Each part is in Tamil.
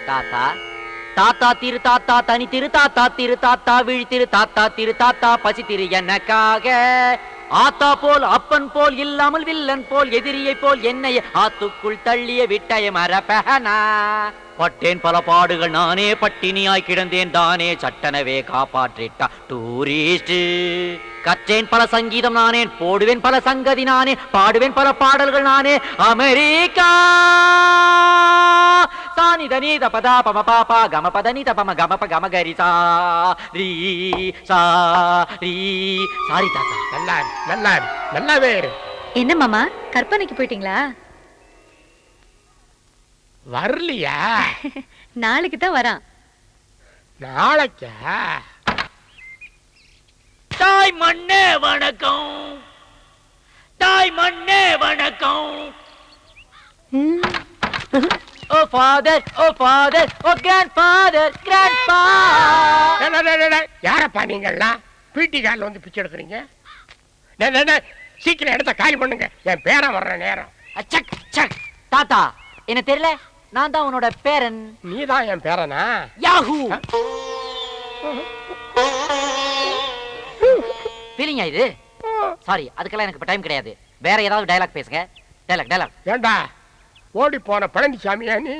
தாத்தா தாத்தா திரு தாத்தா தனி திரு தாத்தா திரு தாத்தா விழி திரு தாத்தா திரு தாத்தா பசி திரு எனக்காக ஆத்தா போல் அப்பன் போல் இல்லாமல் வில்லன் போல் எதிரியை போல் என்னை ஆத்துக்குள் தள்ளிய விட்டய மரபனா பட்டேன் பல பாடுகள் நானே பட்டினியாய் கிடந்தேன் தானே சட்டனவே காப்பாற்றிட்டா டூரிஸ்ட் கற்றேன் பல சங்கீதம் நானே போடுவேன் பல சங்கதி நானே பாடுவேன் பல பாடல்கள் நானே அமெரிக்கா சானி தனி தபதா பம பாப்பா கம பதனி தபம கமப கமகரி சா ரீ சா ரீ சாரி தாத்தா. நல்லா நல்லா நல்லாவே. என்ன மாமா கற்பனைக்கு போயிட்டீங்களா? வரலையா? நாளைக்கு தான் வரான். நாளைக்கா? தாய் மண்ணே வணக்கம், தாய் மண்ணே வணக்கம். ஓ ஃபாதர், ஓ ஃபாதர், ஓ கிராண்ட்ஃபாதர், கிராண்ட்பா. யாரப்பா நீங்கள்லாம் பீட்டி காலில் வந்து பிச்சை எடுக்கிறீங்க? சீக்கிரம் இடத்த காலி பண்ணுங்க, என் பேரன் வர்ற நேரம். சக் சக். தாத்தா என்ன தெரியல, நான் தான் உன்னோட பேரன். நீ தான் என் பேரனா? யாஹூ. ஃபீலிங்கா இது? சாரி, அதுக்கெல்லாம் எனக்கு டைம் கிடையாது. வேற ஏதாவது டயலாக் பேசுங்க. Dialogue dialogue. ஏண்டா ஓடி போன பழனிசாமியா நீ?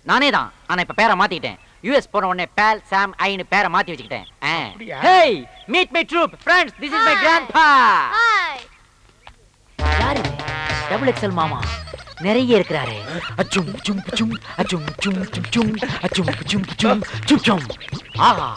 நானே தான், ஆனா இப்ப பேரை மாத்திக்கிட்டேன். யுஎஸ் போன உடனே பேல் சாம் ஐன்னு பேரை மாத்தி வச்சுக்கிட்டேன். Hey meet my troupe friends, this is my grandpa. Hi. யாரு இது? டபுள் எக்ஸ்எல் மாமா நிறைய இருக்கிறாரே. அச்சும் சும் சும் அச்சும் சும் சும் சும் அச்சும் சும் சும் சும் சும். ஆஹா,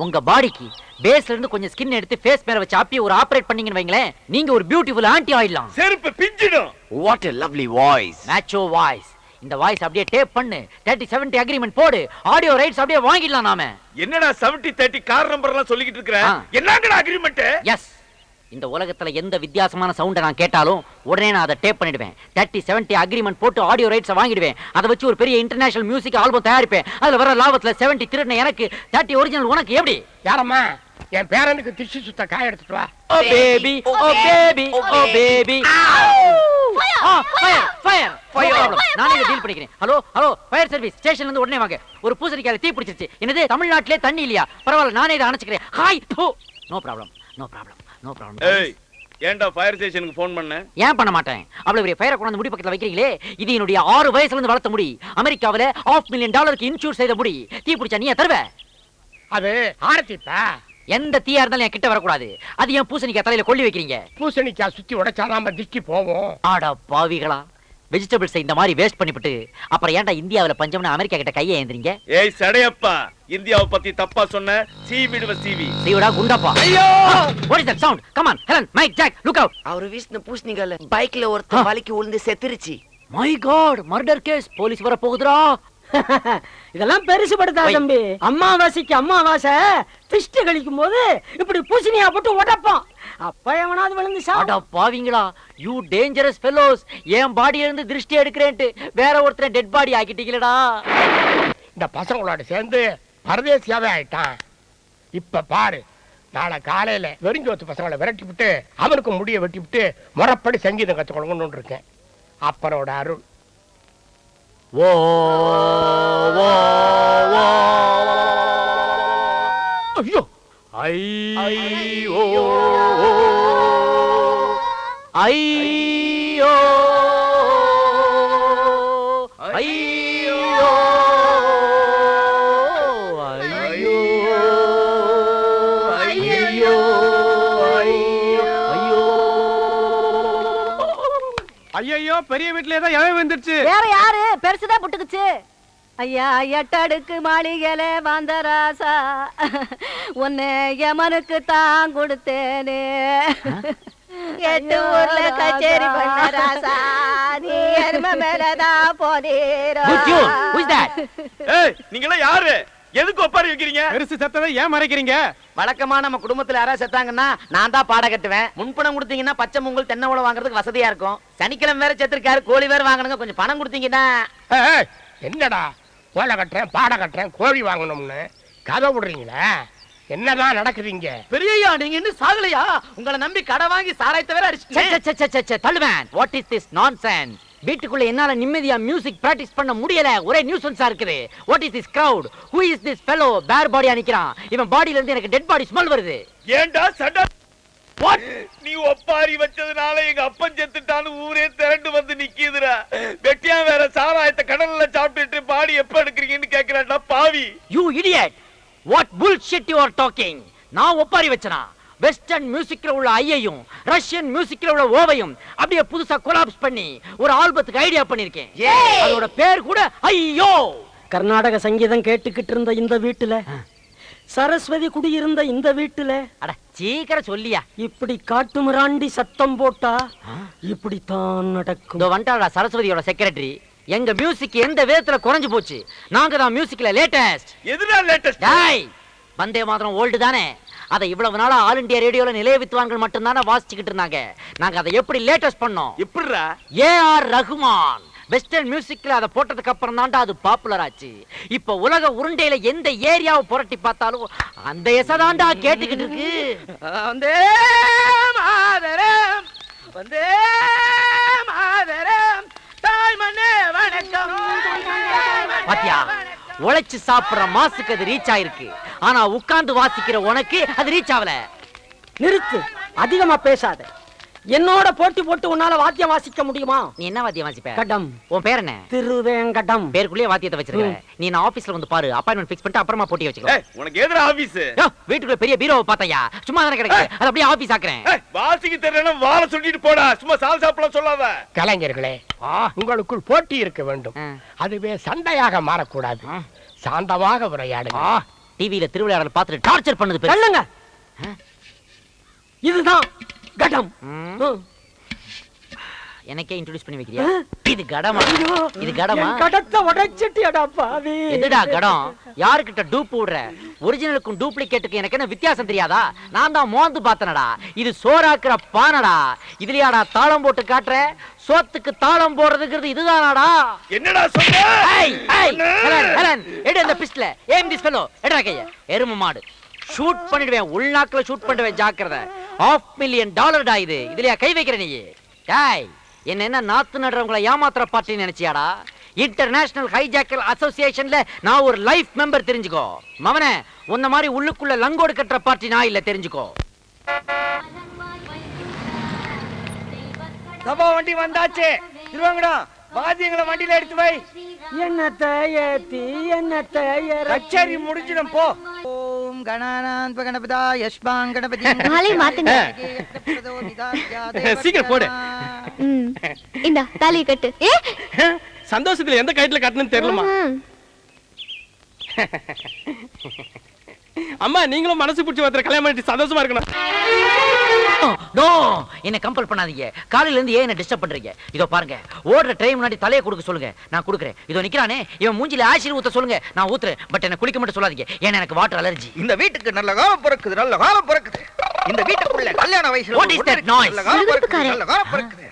உங்க பாடிக்கு பேஸ்ல இருந்து கொஞ்சம் ஸ்கின் எடுத்து ஃபேஸ் மேல வச்சு அப்படியே ஒரு ஆபரேட் பண்ணீங்கன்னு வைங்களேன், நீங்க ஒரு பியூட்டிஃபுல் ஆன்ட்டி ஆயிடலாம். செருப்பு பிஞ்சிடும். What a lovely voice. மேட்சோ வாய்ஸ். இந்த வாய்ஸ் அப்படியே டேப் பண்ணு, 30-70 அக்ரிமெண்ட் போடு, ஆடியோ ரைட்ஸ் அப்படியே வாங்கிடலாம் நாம. என்னடா 70-30 கார் நம்பர் எல்லாம் சொல்லிக்கிட்டு இருக்கற? என்னங்கடா அக்ரிமெண்ட்? எஸ், இந்த உலகத்துல எந்த வித்தியாசமான சவுண்ட நான் கேட்டாலும் உடனே நான் அதை டேப் பண்ணிடுவேன். 30-70 அக்ரிமெண்ட் போட்டு ஆடியோ ரைட்ஸ் வாங்கிடுவேன். அதை வச்சு ஒரு பெரிய இன்டர்நேஷனல் மியூசிக் ஆல்பம் தயாரிப்பேன். அதுல வர லாபத்துல 70 திருடுன எனக்கு, 30 ஒரிஜினல் உனக்கு. எப்படி? யாரம்மா? என் பேரனுக்கு திஷி சுத்த காய எடுத்துட்டு வா. ஓ பேபி, ஓ பேபி, ஓ பேபி. Fire fire fire. நானே இத டீல் பண்ணிக்கிறேன். ஹலோ ஹலோ, ஃபயர் சர்வீஸ் ஸ்டேஷன்ல இருந்து உடனே வாங்க. ஒரு பூசணிக்காயில தீ பிடிச்சிருச்சு. என்னது, தமிழ்நாட்டிலே தண்ணி இல்லையா? பரவாயில்ல, நானே இத அணைச்சுக்கிறேன். Hi. No problem, no problem, no problem. ஏய், ஏன்டா ஃபயர் ஸ்டேஷனுக்கு ஃபோன் பண்ண? ஏன் பண்ண மாட்டேன்? அவ்வளவு பெரிய ஃபயரை கொண்டு முடி பக்கத்துல வைக்கிறீங்களே, இது என்னுடைய 6 வயசுல இருந்து வளர்த்த முடி. அமெரிக்காவில $500,000 இன்சூர் செய்த முடி. தீ பிடிச்சா நீ தருவ? அது ஆரத்திப்பா. எந்த தீயா இருந்தாலும் என் கிட்ட வரக்கூடாது. அது என் பூசணிக்காய் தலையில கொள்ளி வைக்கிறீங்க. பூசணிக்காய் சுத்தி உடைச்சாதான் திருஷ்டி போவோம். ஆடா பாவிகளா, வெஜிடபிள்ஸ் இந்த மாதிரி வேஸ்ட் பண்ணிவிட்டு அப்புறம் ஏன்டா இந்தியாவுல பஞ்சம்னு அமெரிக்கா கிட்ட கையை ஏந்திரீங்க? ஏய் சடையப்பா, இந்தியாவை பத்தி தப்பா சொன்ன சீவிடுவ சீவி. சீவிடா குண்டப்பா. ஐயோ, what is that sound? Come on, Helen, Mike, Jack, look out. அவரு வீசின பூசணிக்கால பைக்ல ஒருத்தன் வலிக்கு விழுந்து செத்துருச்சு. My God, murder case. Police வர போகுதுடா. இதெல்லாம் பெருசு படுத்தா தம்பி. அம்மாவாசைக்கு அம்மாவாசை திஷ்டி கழிக்கும் போது இப்படி பூசணியா போட்டு உடைப்போம். அப்ப எவனாவது விழுந்து சாடா பாவிங்களா, யூ டேஞ்சரஸ் ஃபெலோஸ். என் பாடியில இருந்து திருஷ்டி எடுக்கிறேன்ட்டு வேற ஒருத்தரை டெட் பாடி ஆக்கிட்டீங்களடா. இந்த பசங்களோட சேர்ந்து பரதேசியாவே ஆயிட்டான். இப்ப பாரு, நாளை காலையில வெறிஞ்சோத்து பசங்களை விரட்டி விட்டு அவனுக்கு முடிய வெட்டி விட்டு முறைப்படி சங்கீதம் கத்து கொடுக்கணும்னு இருக்கேன். அப்பனோட அருள். ஓ ஓ ஓ. ஐயோ ஐயோ ஐயோ ஐயோ ஐயோ, பெரிய வீட்ல ஏதோ எவன் வந்துருச்சு. வேற யாரு? பெருசுதான் புட்டுக்குச்சு. ஐயா எட்டடுக்கு மாளிகையில வந்த ராசா, உன்னை யமனுக்கு தான் கொடுத்தேனே. 8 ஊர்ல கச்சேரி பண்ண ராசா, நீ எருமை மேலதான் போனீரா. ஏய், நீங்களா யாரு? எதுக்கு ஒப்பாரி வைக்கிறீங்க? பெருசு செத்ததை ஏன் மறைக்கிறீங்க? வழக்கமா நம்ம குடும்பத்துல யாராவது செத்தாங்கன்னா நான் தான் பாட கட்டுவேன். முன்பணம் கொடுத்தீங்கன்னா பச்சை மூங்கல் தென்னை ஓலை வாங்குறதுக்கு வசதியா இருக்கும். சனிக்கிழமை வேற செத்துருக்காரு, கோழி வேற வாங்கணுங்க. கொஞ்சம் பணம் கொடுத்தீங்கன்னா. என்னடா ஓலை கட்டுறேன், பாட கட்டுறேன், கோழி வாங்கணும்னு கதை விடுறீங்களா? என்னதான் நடக்குதுங்க? பெரியய்யா, நீங்க இன்னும் சாகலையா? உங்களை நம்பி கடை வாங்கி சாராயத்தை வேற அடிச்சு தள்ளுவேன். What is this nonsense? வீட்டுக்குள்ள என்னால நிம்மதியா மியூசிக் பிராக்டிஸ் பண்ண முடியல. ஒரே நியூசன்ஸா இருக்குது. What is this crowd? Who is this fellow? பேர் பாடியா நிக்கிறான். இவன் பாடியில இருந்து எனக்கு டெட் பாடி ஸ்மெல் வருது. ஏண்டா சண்டா? நீ ஒப்பாரி வச்சதுனால எங்க அப்பன் செத்துட்டான்னு ஊரே திரண்டு வந்து நிக்குதுடா. வெட்டியா வேற சாராயத்தை கடல்ல சாப்பிட்டுட்டு பாடி எப்ப எடுக்கிறீங்கன்னு கேக்குறான்டா பாவி. You idiot. What bullshit you are talking? நான் ஒப்பாரி வச்சனா? வெஸ்டர்ன் மியூசிக்ல உள்ள ஐயையும் ரஷ்யன் மியூசிக்ல உள்ள ஓவையும் அப்படியே புதுசா கொலாப்ஸ் பண்ணி ஒரு ஆல்பத்துக்கு ஐடியா பண்ணிருக்கேன். அதோட பேர் கூட ஐயோ. கர்நாடக சங்கீதம் கேட்டுக்கிட்டு இருந்த இந்த வீட்டுல, சரஸ்வதி குடியிருந்த இந்த வீட்டுல, அட சீக்கிரம் சொல்லியா. இப்படி காட்டு மிராண்டி சத்தம் போட்டா இப்படித்தான் நடக்கும். இதோ வந்துட்டாடா சரஸ்வதியோட செக்ரட்டரி. எங்க மியூசிக் எந்த விதத்துல குறைஞ்சு போச்சு? நாங்க தான் மியூசிக்ல லேட்டஸ்ட். எதுடா லேட்டஸ்ட்? டேய், வந்தே மாதரம் ஓல்டு தானே. அதை இவ்வளவு நாளா ஆல் இந்தியா ரேடியோல நிலைய வித்வான்கள் மட்டும் தானே வாசிச்சுக்கிட்டு இருந்தாங்க. நாங்க அதை எப்படி லேட்டஸ்ட் பண்ணோம்? எப்படிடா? ஏஆர் ரஹ்மான் வெஸ்டர்ன் மியூசிக்ல அதை போட்டதுக்கு அப்புறம் தான்டா அது பாப்புலர் ஆச்சு. இப்ப உலக உருண்டையில எந்த ஏரியாவை புரட்டி பார்த்தாலும் அந்த எசதாண்டா கேட்டுக்கிட்டு இருக்கு. வந்தே மாதரம், வந்தே மாதரம், தாய் மண்ணே வணக்கம். பாத்தியா, உழைச்சு சாப்பிடுற மாசுக்கு அது ரீச் ஆயிருக்கு. ஆனா உட்கார்ந்து வாசிக்கிற உனக்கு அது ரீச் ஆகல. நிறுத்து, அதிகமா பேசாத. என்னோட போட்டி போட்டு உன்னால வாத்தியம் வாசிக்க முடியுமா? நீ என்ன வாத்தியம் வாசிப்ப? கடம். உன் பேர் என்ன? திருவேங்கடம். பேருக்குள்ளே வாத்தியத்தை வச்சிருக்க. நீ நான் ஆபீஸ்ல வந்து பாரு, அப்பாயின்மெண்ட் ஃபிக்ஸ் பண்ணிட்டு அப்புறமா போட்டி வச்சுக்கோ. உனக்கு எதுடா ஆபீஸ்? வீட்டுக்குள்ள பெரிய பீரோவை பார்த்தையா? சும்மா தானே கிடக்கு. அது அப்படியே ஆபீஸ் ஆக்குறேன். வாசிக்கு தெரியலன்னா வாழ சொல்லிட்டு போடா. சும்மா சால் சாப்பிடலாம் சொல்லாத. கலைஞர்களே, உங்களுக்குள் போட்டி இருக்க வேண்டும். அதுவே சண்டையாக மாறக்கூடாது. சாந்தமாக உரையாடுங்க. டிவியில திருவிளையாடல் பார்த்துட்டு டார்ச்சர் பண்ணுது பேர். சொல்லுங்க. இதுதான் கடம். எனக்கே இன்ட்ரோடியூஸ் பண்ணி வைக்கிறியா? இது கடமா? இது கடமா? கடத்தை உடைச்சிட்டியடா பாவி. எதுடா கடம்? யாருக்கிட்ட டூப் விடுற? ஒரிஜினலுக்கும் டூப்ளிகேட்டுக்கும் எனக்கு என்ன வித்தியாசம் தெரியாதா? நான் தான் மோந்து பார்த்தனடா. இது சோறாக்குற பானடா. இதுலயாடா தாளம் போட்டு காட்டுற? சோத்துக்கு தாளம் போடுறதுங்கிறது இதுதானாடா? என்னடா சொல்ற? ஹெலன், ஹெலன், எடு அந்த பிஸ்டல. ஏம் திஸ் ஃபெலோ. எடா கைய. எரும மாடு. ஷூட் பண்ணிடுவேன். உள்நாக்குல ஷூட் பண்ணுவேன். ஜாக்கிரதை. $500,000 இது. இதுலயா கை வைக்கிற நீ? டேய், என்ன நாத்து நடுறவங்களை ஏமாத்துற பார்ட்டி நினைச்சியாடா? இன்டர்நேஷனல் ஹைஜாக்கர் அசோசியேஷன்ல நான் ஒரு லைஃப் மெம்பர், தெரிஞ்சுக்கோ. மவனே, உன்ன மாதிரி உள்ளுக்குள்ள லங்கோடு கட்டுற பார்ட்டி நான் இல்ல, தெரிஞ்சுக்கோ. சபா வண்டி வந்தாச்சு. திருவாங்கடா, வாத்தியங்களை வண்டியில எடுத்து வை. என்னத்தை ஏத்தி என்னத்தை கச்சேரி முடிஞ்சிடும் போ. ஓம் கணானான் கணபதா யஷ்பாங் கணபதி. மாலை மாத்துங்க. சீக்கிரம் போடு. இந்த தாலியை கட்டு. சந்தோஷத்துல எந்த கயிற்றுல கட்டணும்னு தெரியலமா. அம்மா, நீங்களும் மனசு பிடிச்சி ஒருத்தர் கல்யாணம் பண்ணிட்டு சந்தோஷமா இருக்கணும். நோ, என்ன கம்பல் பண்ணாதீங்க. காலையில இருந்து ஏன் என்ன டிஸ்டர்ப் பண்றீங்க? இதோ பாருங்க, ஓடுற ட்ரெயின் முன்னாடி தலையை கொடுக்க சொல்லுங்க, நான் கொடுக்குறேன். இதோ நிக்கிறானே, இவன் மூஞ்சில ஆசிட் ஊத்த சொல்லுங்க, நான் ஊத்துறேன். பட் என்ன குளிக்க மட்டும் சொல்லாதீங்க, ஏன்னா எனக்கு வாட்டர் அலர்ஜி. இந்த வீட்டுக்கு நல்ல காலம் பிறக்குது, நல்ல காலம் பிறக்குது. இந்த வீட்டுக்குள்ள கல்யாண வயசுல What is that noise? நல்ல காலம் பிறக்குது, நல்ல காலம் பிறக்குது.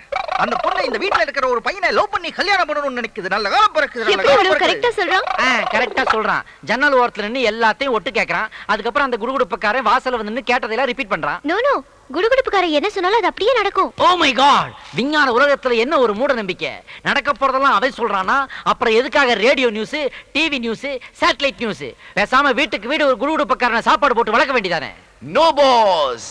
அந்த பொண்ணு இந்த வீட்ல இருக்கிற ஒரு பையனை லவ் பண்ணி கல்யாணம் பண்ணணும்னு நினைக்குது. நல்ல காலம் பிறக்குது, நல்ல காலம் பிறக்குது. கரெக்ட்டா சொல்றான். கரெக்டா சொல்றான். ஜன்னல் ஓரத்துல நின்னு எல்லாத்தையும் ஒட்டு கேக்குறான். அதுக்கப்புறம் அந்த குடுகுடுப்புக்காரன் வாசல்ல வந்து நின்னு கேட்டதெல்லாம் ரிப்பீட் பண்றான். நோ நோ, குடுகுடுப்புக்காரன் என்ன சொன்னாலும் அது அப்படியே நடக்கும். ஓ மை காட், விஞ்ஞான உலகத்துல என்ன ஒரு மூட நம்பிக்கை. நடக்க போறதெல்லாம் அவன் சொல்றானா? அப்புறம் எதுக்காக radio news, TV news, satellite news? பேசாம வீட்டுக்கு வீடு ஒரு குடுகுடுப்புக்காரனை சாப்பாடு போட்டு வளர்க்க வேண்டியதானே? No, boss.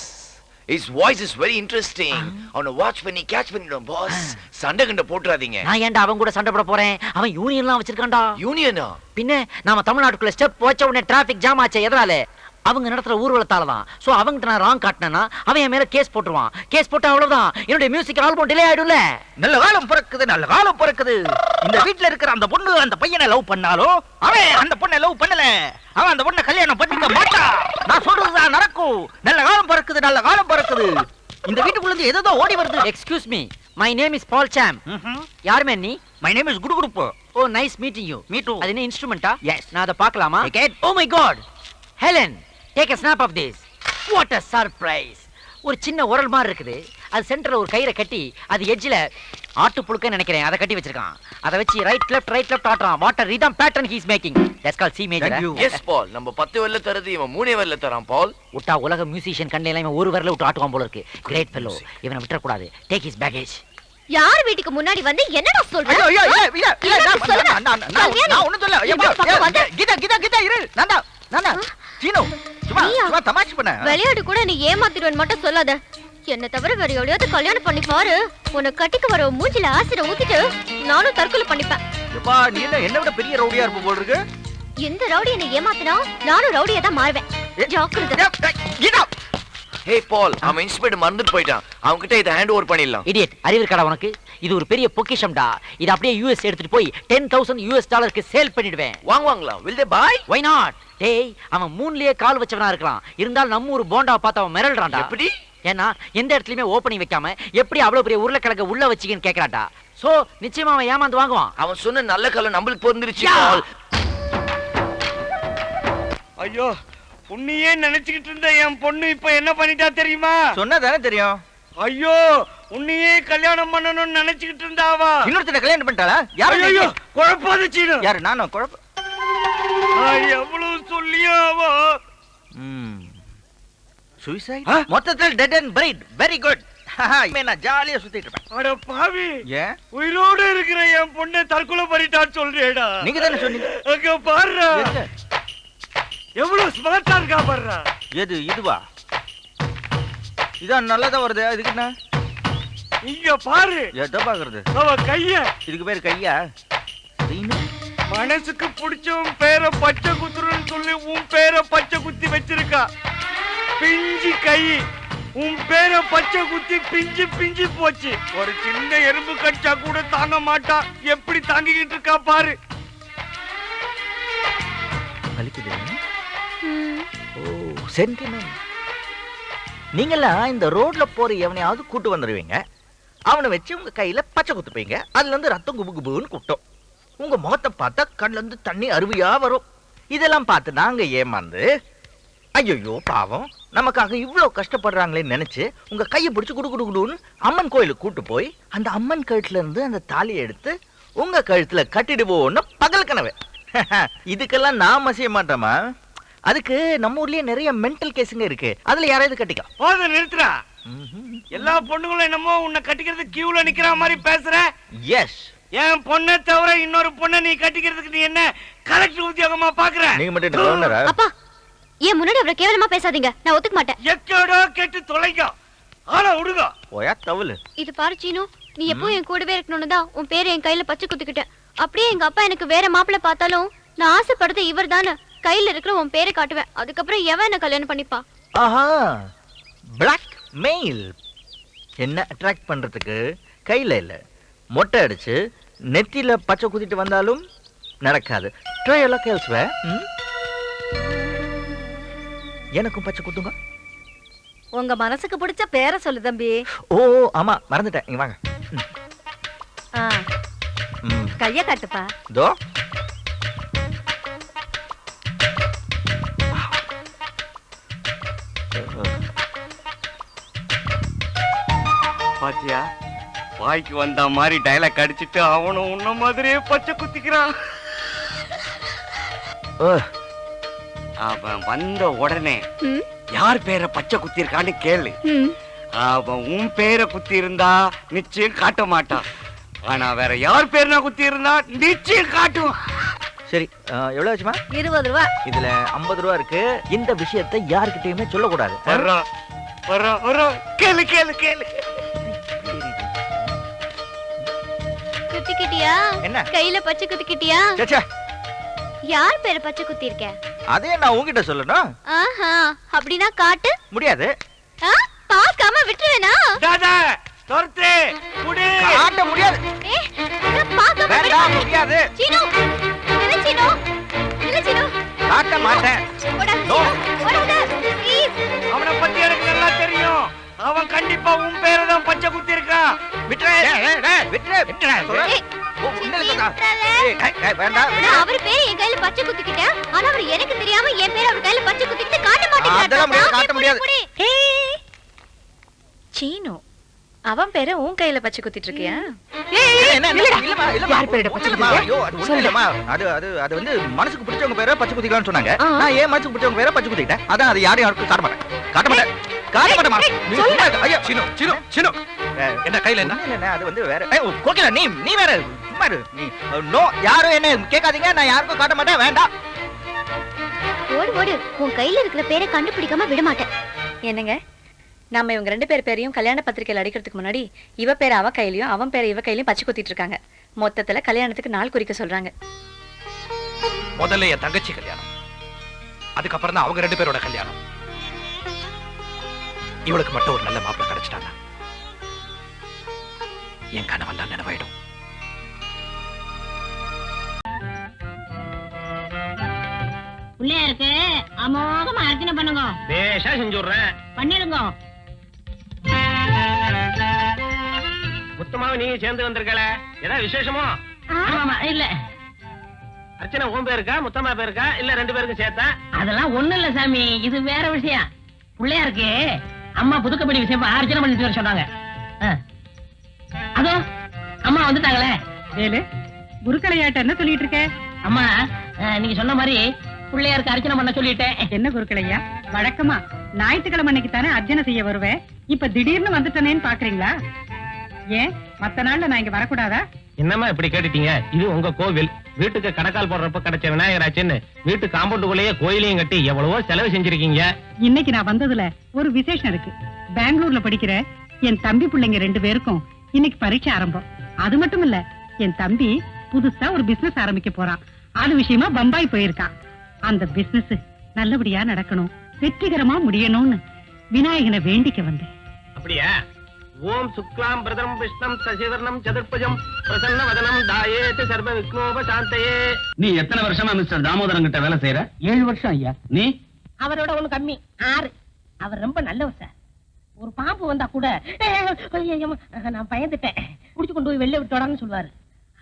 His voice is very interesting. On a watch when he catch when you boss. சண்டை கண்ட போட்டுறாதீங்க. நான் ஏன்டா அவன் கூட சண்டை போட போறேன்? அவன் யூனியன்லாம் வச்சிருக்கான்டா. யூனியனா? பின்ன நாம தமிழ்நாட்டுக்குள்ள ஸ்டெப் வச்ச உடனே டிராபிக் ஜாம் ஆச்சு. எதனால? அவங்க நடத்துற ஊர்வலத்தால தான். சோ அவங்கிட்ட நான் ராங் காட்டினா அவன் என் மேல கேஸ் போட்டுருவான். கேஸ் போட்டா அவ்வளவுதான், என்னுடைய மியூசிக் ஆல்பம் டிலே ஆயிடும்ல. நல்ல காலம் பிறக்குது, நல்ல காலம் பிறக்குது. இந்த வீட்ல இருக்கிற அந்த பொண்ணு அந்த பையனை லவ் பண்ணாலோ, அவன் அந்த பொண்ணை லவ் பண்ணல. அவன் அந்த பொண்ணை கல்யாணம் பண்ணிக்க மாட்டான். நான் சொல்றதுதான் நடக்கும். நல்ல காலம் பிறக்குது, நல்ல காலம் பிறக்குது. இந்த வீட்டுக்குள்ள இருந்து ஏதோ ஓடி வருது. Excuse me, my name is Paul Sam. யாருமே நீ? My name is Kudukuduppu. Oh nice meeting you. Me too. அது என்ன இன்ஸ்ட்ருமெண்டா? Yes. நான் அத பார்க்கலாமா? Oh my god, Helen, take a snap of this. What a surprise. ஒரு சின்ன உரல் மாதிரி இருக்குது. அது சென்டர்ல ஒரு கயிறை கட்டி அது எட்ஜ்ல ஆட்டு புழுக்க நினைக்கிறேன் அதை கட்டி வச்சிருக்கான். அதை வச்சு ரைட் லெஃப்ட் ஆட்றான். What a rhythm pattern he is making. That's called C major. Yes, Paul. நம்ம 10 வரல தரது இவன் 3 வரல தரான், Paul. உட்டா உலக மியூசிஷியன் கண்டையில இவன் ஒரு வரல விட்டு ஆட்டுவான் போல இருக்கு. Great fellow. இவனை விட்டுற கூடாது. Take his baggage. யார் வீட்டுக்கு முன்னாடி வந்து என்னடா சொல்ற? ஐயோ, ஐயோ, இல்ல, இல்ல, இல்ல, என்னடா சொல்லுவ? நான் ஒண்ணும் சொல்லல. இந்த பக்கம் வந்து. கீதா, இரு. நான்தான். சீனு, நீயா? சும்மா தமாஷ் பண்ண. விளையாட்டு கூட நீ ஏமாத்திடுவேன்னு மட்டும் சொல்லாத. என்ன தவிர வேற எவ்வளவு கல்யாணம் பண்ணி பாரு. உன்னை கட்டிக்கு வர மூஞ்சில ஆசிர ஊத்திட்டு நானும் தற்கொலை பண்ணிப்பேன். எப்பா, நீ என்ன விட பெரிய ரவுடியா இருப்ப போல இருக்கு. இந்த ரவுடி என்னை ஏமாத்தினா நானும் ரவுடியா தான் மாறுவேன். ஜாக்கிரதை. கீதா, ஹே பால், அவன் இன்ஸ்பெக்டர் மறந்துட்டு போயிட்டான். அவங்க கிட்ட இதை ஹேண்ட் ஓவர் பண்ணிடலாம். இடியட், அறிவு இருக்காடா உனக்கு? இது ஒரு பெரிய பொக்கிஷம்டா. இது அப்படியே யூஎஸ் எடுத்துட்டு போய் $10,000 சேல் பண்ணிடுவேன். வாங்குவாங்களா? will they buy? Why not? டேய், அவன் மூணுலயே கால் வச்சவனா இருக்கலாம். இருந்தாலும் நம்ம ஒரு போண்டா பார்த்து அவன் மிரள்றான்டா. எப்படி? ஏன்னா எந்த இடத்துலயுமே ஓப்பனிங் வைக்காம எப்படி அவ்வளவு பெரிய உருளைக்கிழங்க உள்ள வச்சிக்கன்னு கேக்குறான்டா. சோ நிச்சயமா அவன் ஏமாந்து வாங்குவான். அவன் சொன்ன நல்ல காலம் நம்மளுக்கு பொருந்துருச்சு யா. பால். ஐயோ, உன்னையே நினைச்சுக்கிட்டு இருந்த என் பொண்ணு இப்ப என்ன பண்ணிட்டா தெரியுமா? சொன்னதானே தெரியும். ஐயோ, உன்னையே கல்யாணம் பண்ணணும்னு நினைச்சுக்கிட்டு இருந்தாவா? இன்னொருத்தனை கல்யாணம் பண்ணிட்டாளா? யாரு? ஐயோ, குழப்பாத சீனு. யாரு? நானும் குழப்ப. எவ்வளவு சொல்லியாவா? சூசைட்? மொத்தத்தில் dead and buried. Very good. நான் ஜாலியா சுத்திட்டு இருப்பேன். அட பாவி, ஏன் உயிரோடு இருக்கிற என் பொண்ணை தற்கொலை பண்ணிட்டான்னு சொல்றேடா. நீங்க தானே சொன்னீங்க. அங்க பாருடா, எங்க? எவ்வளவு ஸ்மார்ட்டா இருக்கா பாருடா. எது இதுவா? இதான் நல்லதா வருது. இதுக்கு என்ன? இங்க பாரு, எதை பாக்குறது? அவ கைய. இதுக்கு பேரு கையா? மனசுக்கு பிடிச்சவன் பேரை பச்சை குத்துறன்னு சொல்லி உன் பேரை பச்சை குத்தி வச்சிருக்கா. பிஞ்சு கை, உன் பேரை பச்சை குத்தி பிஞ்சு பிஞ்சு போச்சு. ஒரு சின்ன எறும்பு கடிச்சா கூட தாங்க மாட்டா. எப்படி தாங்கிக்கிட்டு இருக்கா பாரு. வலிக்குது. ஓ, சென்டிமெண்ட். நீங்கெல்லாம் இந்த ரோட்ல போற எவனையாவது கூட்டு வந்துருவீங்க. அவனை வச்சு உங்க கையில பச்சை குத்துப்பீங்க. அதுல இருந்து ரத்தம் குபு குபுன்னு கூட்டம். உங்க முகத்தை பார்த்தா கண்ணுல இருந்து தண்ணி அருவியா வரும். இதெல்லாம் பார்த்து நாங்க ஏமாந்து, ஐயோ பாவம் நமக்காக இவ்வளவு கஷ்டப்படுறாங்களேன்னு நினைச்சு உங்க கையை பிடிச்சு குடு குடு குடுன்னு அம்மன் கோயிலுக்கு கூட்டு போய் அந்த அம்மன் கழுத்துல இருந்து அந்த தாலியை எடுத்து உங்க கழுத்துல கட்டிடுவோன்னு பகல் கனவு. இதுக்கெல்லாம் நான் மசிய மாட்டோமா? அதுக்கு நம்ம ஊர்லயே நிறைய மென்டல் கேஸுங்க இருக்கு. அதுல யாராவது கட்டிக்கலாம். போத நிறுத்துறா. எல்லா பொண்ணுங்களும் என்னமோ உன்னை கட்டிக்கிறது கியூல நிக்கிற மாதிரி பேசுற. எஸ், என் பொண்ணை தவிர இன்னொரு பொண்ணை நீ கட்டிக்கிறதுக்கு நீ என்ன கலெக்டர் உத்தியோகமா பாக்குற? நீங்க மட்டும் என்ன கவர்னரா? அப்பா, ஏன் முன்னாடி அவரை கேவலமா பேசாதீங்க. நான் ஒத்துக்க மாட்டேன். எக்கடோ கேட்டு தொலைங்க. ஆள விடுங்க. ஓயா தவுலு. இது பாரு சீனு, நீ எப்பவும் என் கூடவே இருக்கணும்னு தான் உன் பேரை என் கையில பச்சை குத்திக்கிட்டேன். அப்படியே எங்க அப்பா எனக்கு வேற மாப்பிள்ளை பார்த்தாலும் நான் ஆசைப்படுறது இவர் தானே. கையில இருக்கிற உன் பேரை காட்டுவேன். அதுக்கப்புறம் எவன் என்ன கல்யாணம் பண்ணிப்பா? ஆஹா, பிளாக் மெயில். என்ன அட்ராக்ட் பண்றதுக்கு கையில இல்ல, மொட்டை அடிச்சு நெத்தியில பச்சை குத்திட்டு வந்தாலும் நடக்காது. ட்ரை எல்லாம் கேள்சுவே. எனக்கும் பச்சை குத்துங்க. உங்க மனசுக்கு பிடிச்ச பேரை சொல்லு தம்பி. ஓ ஆமா, மறந்துட்டேன். இங்க வாங்க. கைய காட்டுப்பா. தோ பாத்தியா, வாய்க்கு வந்த மாதிரி டைலாக் அடிச்சிட்டு அவனும் உன்ன மாதிரியே பச்சை குத்திக்கிறான். அவன் வந்த உடனே யார் பேரை பச்சை குத்தி இருக்கான்னு கேளு. அவன் உன் பேரை குத்தி இருந்தா நிச்சயம் காட்ட மாட்டான். ஆனா வேற யார் பேர் நான் குத்தி இருந்தா நிச்சயம் காட்டுவான். சரி, எவ்வளவு ஆச்சுமா? 20 ரூபா. இதுல 50 ரூபா இருக்கு. இந்த விஷயத்தை யாருக்கிட்டயுமே சொல்லக்கூடாது. கேளு கேளு கேளு. குத்திக்கிட்டியா? என்ன? கையில பச்சை குத்திக்கிட்டியா? சச்சா, யார் பேரை பச்சை குத்தி இருக்க? அதே நான் உங்ககிட்ட சொல்லணும். ஆஹா, அப்படின்னா காட்டு. முடியாது. பார்க்காம விட்டுருவேனா? தாதா தொர்த்தே குடி. காட்ட முடியாது. பார்க்காம வேண்டாம், முடியாது. சீனு, இல்ல சீனு, இல்ல சீனு. காட்ட மாட்டேன். அவனை பத்தி எனக்கு நல்லா தெரியும். அவன் கண்டிப்பா உன் பேரை தான் பச்சை குத்தி இருக்கான். அவர் பேரு என் கையில பச்சை குத்திக்கிட்டேன். ஆனா அவர் எனக்கு தெரியாம என் பேரு அவர் கையில பச்சை குத்திக்கிட்டு காட்ட மாட்டேங்கிறாரு. காட்ட முடியாது. சீனு, அவன் பேரை உன் கையில பச்சை குத்திட்டு இருக்கியா? அது வந்து மனசுக்கு பிடிச்சவங்க பேரை பச்சை குத்திக்கலாம்னு சொன்னாங்க. நான் ஏன் மனசுக்கு பிடிச்சவங்க பேரை பச்சை குத்திக்கிட்டேன். அதான் அது யாரும் யாருக்கும் காட்ட மாட்டேன். காட்ட மாட்டேன். காட்ட மாட்டேன். ஐயா, சினு சினு சினு என்ன கையில என்ன? இல்ல அது வந்து வேற. கோகிலா நீ வேற சும்மா இரு. நீ நோ யாரும் என்ன கேட்காதீங்க, நான் யாருக்கும் காட்ட மாட்டேன், வேண்டாம். ஓடு ஓடு, உன் கையில இருக்கிற பேரை கண்டுபிடிக்காம விட மாட்டேன். என்னங்க, நம்ம இவங்க 2 பேர் பேரையும் கல்யாண பத்திரிக்கையில் அடிக்கிறதுக்கு முன்னாடி இவ பேரை அவ கையிலயும் அவன் பேரை இவ கையிலயும் பச்சை குத்திட்டு இருக்காங்க. மொத்தத்துல கல்யாணத்துக்கு நாள் குறிக்க சொல்றாங்க. முதல்ல என் தங்கச்சி கல்யாணம், அதுக்கப்புறம் தான் அவங்க 2 பேரோட கல்யாணம். இவளுக்கு மட்டும் ஒரு நல்ல மாப்பிள்ளை கிடைச்சிட்டாங்க, என் கனவெல்லாம் நினைவாயிடும். பிள்ளையாருக்கு அமோகமா அர்ச்சனை பண்ணுங்க. பேஷா செஞ்சுடுறேன். பண்ணிடுங்க. முத்தமாவை நீங்க சேர்ந்து வந்திருக்கல, ஏதாவது விசேஷமோ? ஆமா இல்ல, அர்ச்சனை உன் பேருக்கா முத்தம்மா பேருக்கா இல்ல 2 பேருக்கும் சேர்த்தா? அதெல்லாம் ஒண்ணு இல்ல சாமி, இது வேற விஷயம். பிள்ளையாருக்கு அம்மா புதுக்கப்படி விஷயமா அர்ச்சனை பண்ணிட்டு வர சொன்னாங்க. அதோ அம்மா வந்துட்டாங்களே. ஏழு குருக்களையாட்ட என்ன சொல்லிட்டு இருக்க? அம்மா நீங்க சொன்ன மாதிரி பிள்ளையாருக்கு அர்ச்சனை பண்ண சொல்லிட்டேன். என்ன குருக்களையா, வழக்கமா ஞாயிற்றுக்கிழமை அன்னைக்கு தானே அர்ச்சனை செய்ய வருவேன், இப்ப திடீர்னு வந்துட்டனேன்னு பாக்குறீங்களா? ஏன் மத்த நாள்ல நான் இங்க வரக்கூடாதா? என்னம்மா இப்படி கேட்டுட்டீங்க? இது உங்க கோவில், வீட்டுக்கு கணக்கால் போடுறப்ப கிடைச்ச விநாயகராச்சுன்னு வீட்டு காம்பவுண்டுக்குள்ளேயே கோயிலையும் கட்டி எவ்வளவோ செலவு செஞ்சிருக்கீங்க. இன்னைக்கு நான் வந்ததுல ஒரு விசேஷம் இருக்கு. பெங்களூர்ல படிக்கிற என் தம்பி பிள்ளைங்க 2 பேருக்கும் இன்னைக்கு பரீட்சை ஆரம்பம். அது மட்டும் இல்ல, என் தம்பி புதுசா ஒரு பிசினஸ் ஆரம்பிக்க போறான். அது விஷயமா பம்பாய் போயிருக்கான். அந்த பிசினஸ் நல்லபடியா நடக்கணும், வெற்றிகரமா முடியணும்னு விநாயகனை வேண்டிக்க வந்தேன். அப்படியா? ஓம் சுக்லாம் பிரதம் விஷ்ணம் சசிவர்ணம் சதுர்புஜம் பிரசன்ன வதனம் தாயேதி சர்வ விக்னோபசாந்தயே. நீ எத்தனை வருஷமா மிஸ்டர் தாமோதரன் கிட்ட வேலை செய்யற? 7 வருஷம் ஐயா. நீ? அவரோட ஒண்ணு கம்மி, 6. அவர் ரொம்ப நல்லவர் சார். ஒரு பாம்பு வந்தா கூட நான் பயந்துட்டேன், குடிச்சு கொண்டு போய் வெளில விட்டோடான்னு சொல்லுவாரு.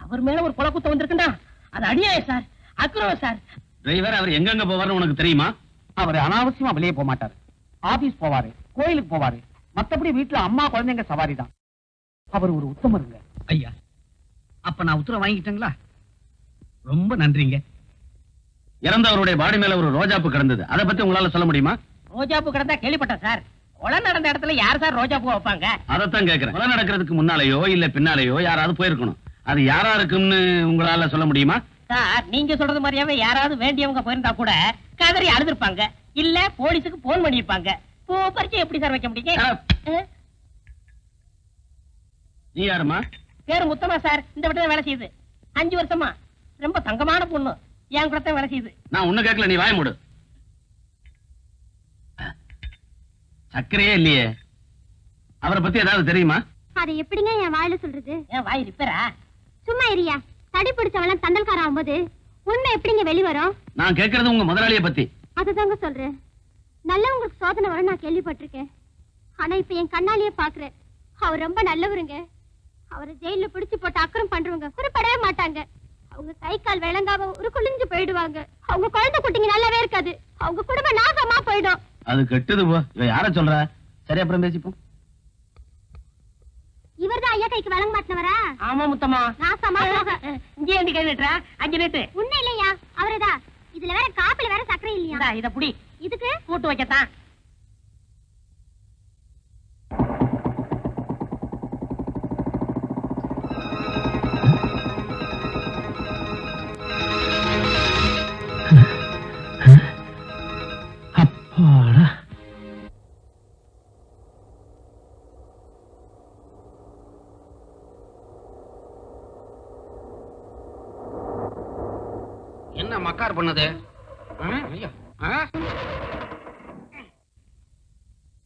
அவர் மேல ஒரு கொலை குத்தம் வந்திருக்குண்டா, அது அடியாய சார், அக்ரவம் சார். டிரைவர், அவர் எங்கெங்க போவார்னு உனக்கு தெரியுமா? அவர் அனாவசியமா வெளியே போக மாட்டாரு. ஆபீஸ் போவாரு, கோயிலுக்கு போவாரு, மத்தபடி வீட்டுல அம்மா குழந்தைங்க சவாரி தான். அவர் ஒரு உத்தமருங்க. ஐயா, அப்ப நான் உத்தரவு வாங்கிட்டேங்களா? ரொம்ப நன்றிங்க. இறந்தவருடைய பாடி மேல ஒரு ரோஜாப்பு கிடந்தது, அதை பத்தி உங்களால சொல்ல முடியுமா? ரோஜாப்பூ கிடந்தா கேள்விப்பட்டேன் சார். கொலை நடந்த இடத்துல யார் சார் ரோஜாப்பூ வைப்பாங்க? அதைத்தான் கேக்குறேன். கொலை நடக்கிறதுக்கு முன்னாலேயோ இல்ல பின்னாலேயோ யாராவது போயிருக்கணும். அது யாரா இருக்கும்னு உங்களால சொல்ல முடியுமா? சார், நீங்க சொல்றது மாதிரியாவே யாராவது வேண்டியவங்க போயிருந்தா கூட கதறி அழுதுருப்பாங்க, இல்ல போலீஸுக்கு போன் பண்ணிருப்பாங்க. பரிச்சை எப்படி சார் வைக்க முடியும்? நீ யாருமா? பேரு முத்தமா சார், இந்த வீட்டுல வேலை செய்யுது. 5 வருஷமா. ரொம்ப தங்கமான பொண்ணு, என் கூட வேலை செய்யுது. நான் ஒண்ணு கேட்கல, நீ வாய மூடு. சக்கரையே இல்லையே, அவரை பத்தி ஏதாவது தெரியுமா? அதை எப்படிங்க என் வாயில சொல்றது? என் வாய் ரிப்பேரா? சும்மா இரியா, தடி பிடிச்சவெல்லாம் தண்டல்கார ஆகும்போது உண்மை எப்படிங்க வெளிவரும்? நான் கேட்கறது உங்க முதலாளியை பத்தி. அதுதாங்க சொல்றேன். நல்லவங்களுக்கு சோதனை வர நான் கேள்விப்பட்டிருக்கேன். ஆனா இப்ப என் கண்ணாலேயே பாக்குறேன். அவர் ரொம்ப நல்லவருங்க. அவரை ஜெயில பிடிச்சு போட்டு அக்கறம் பண்றவங்க குறிப்படவே மாட்டாங்க. அவங்க கை கால் விளங்காம ஒரு குளிஞ்சு போயிடுவாங்க. அவங்க குழந்தை குட்டிங்க நல்லாவே இருக்காது. அவங்க குடும்பம் நாசமா போயிடும். அது கெட்டது போ. இவ யார சொல்ற? சரி, அப்புறம் பேசிப்போம். இவர்தான் ஐயா கைக்கு வழங்க மாட்டவரா? ஆமா முத்தமா. நாசமா போக. இங்கே ஏண்டி கை நீட்டுற? 5 நீட்டு. உன்ன இல்லையா, அவரேதான். இதுல வேற காப்பில வேற சக்கரை இல்லையா? இத புடி. இதுக்கு கூட்டு வைக்கத்தான். அப்பாடா. என்ன மக்கார் பண்ணது?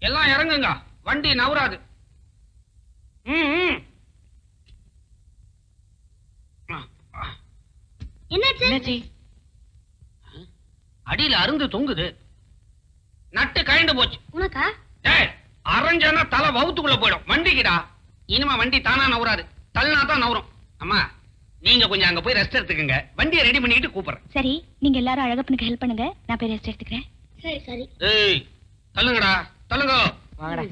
எல்லாம் இறங்குங்க, வண்டி நவராது. என்னாச்சு? அடியில அருந்து தொங்குது, நட்டு கழண்டு போச்சு. உனக்கா? அரைஞ்சானா தலை வவுத்துக்குள்ள போயிடும். வண்டிக்குடா, இனிமே வண்டி தானா நவராது, தள்ளினா தான் நவரும். அம்மா, நீங்க கொஞ்சம் அங்க போய் ரெஸ்ட் எடுத்துக்கங்க, வண்டியை ரெடி பண்ணிட்டு கூப்பிடுறேன். சரி, நீங்க எல்லாரும் அழகப்பனுக்கு ஹெல்ப் பண்ணுங்க, நான் போய் ரெஸ்ட் எடுத்துக்கிறேன். சரி சரி. ஏய், தள்ளுங்கடா, தள்ளுங்க. வாங்கடா.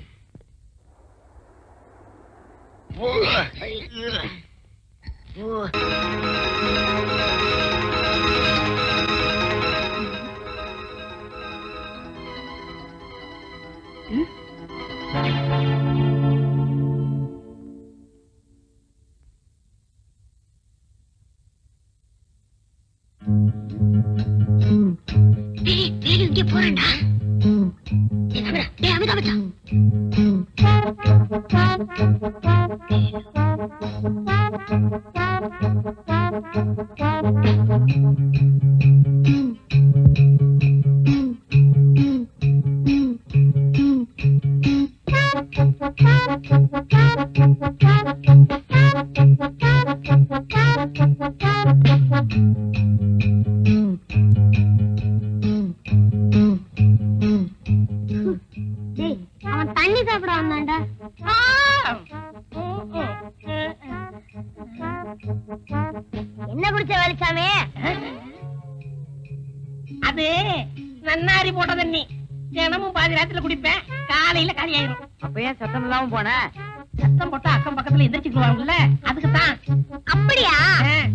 அவன் தண்ணி சாப்பிட வந்தான்டா. என்ன குடிச்ச வேலுச்சாமி? அது நன்னாரி போட்ட தண்ணி. தினமும் பாதி ராத்திரில குடிப்பேன், காலையில காலி ஆயிரும். அப்ப ஏன் சத்தம் இல்லாம போன? சத்தம் போட்டா அக்கம் பக்கத்துல எந்திரிச்சுக்குவாங்கல்ல, அதுக்குதான். அப்படியா?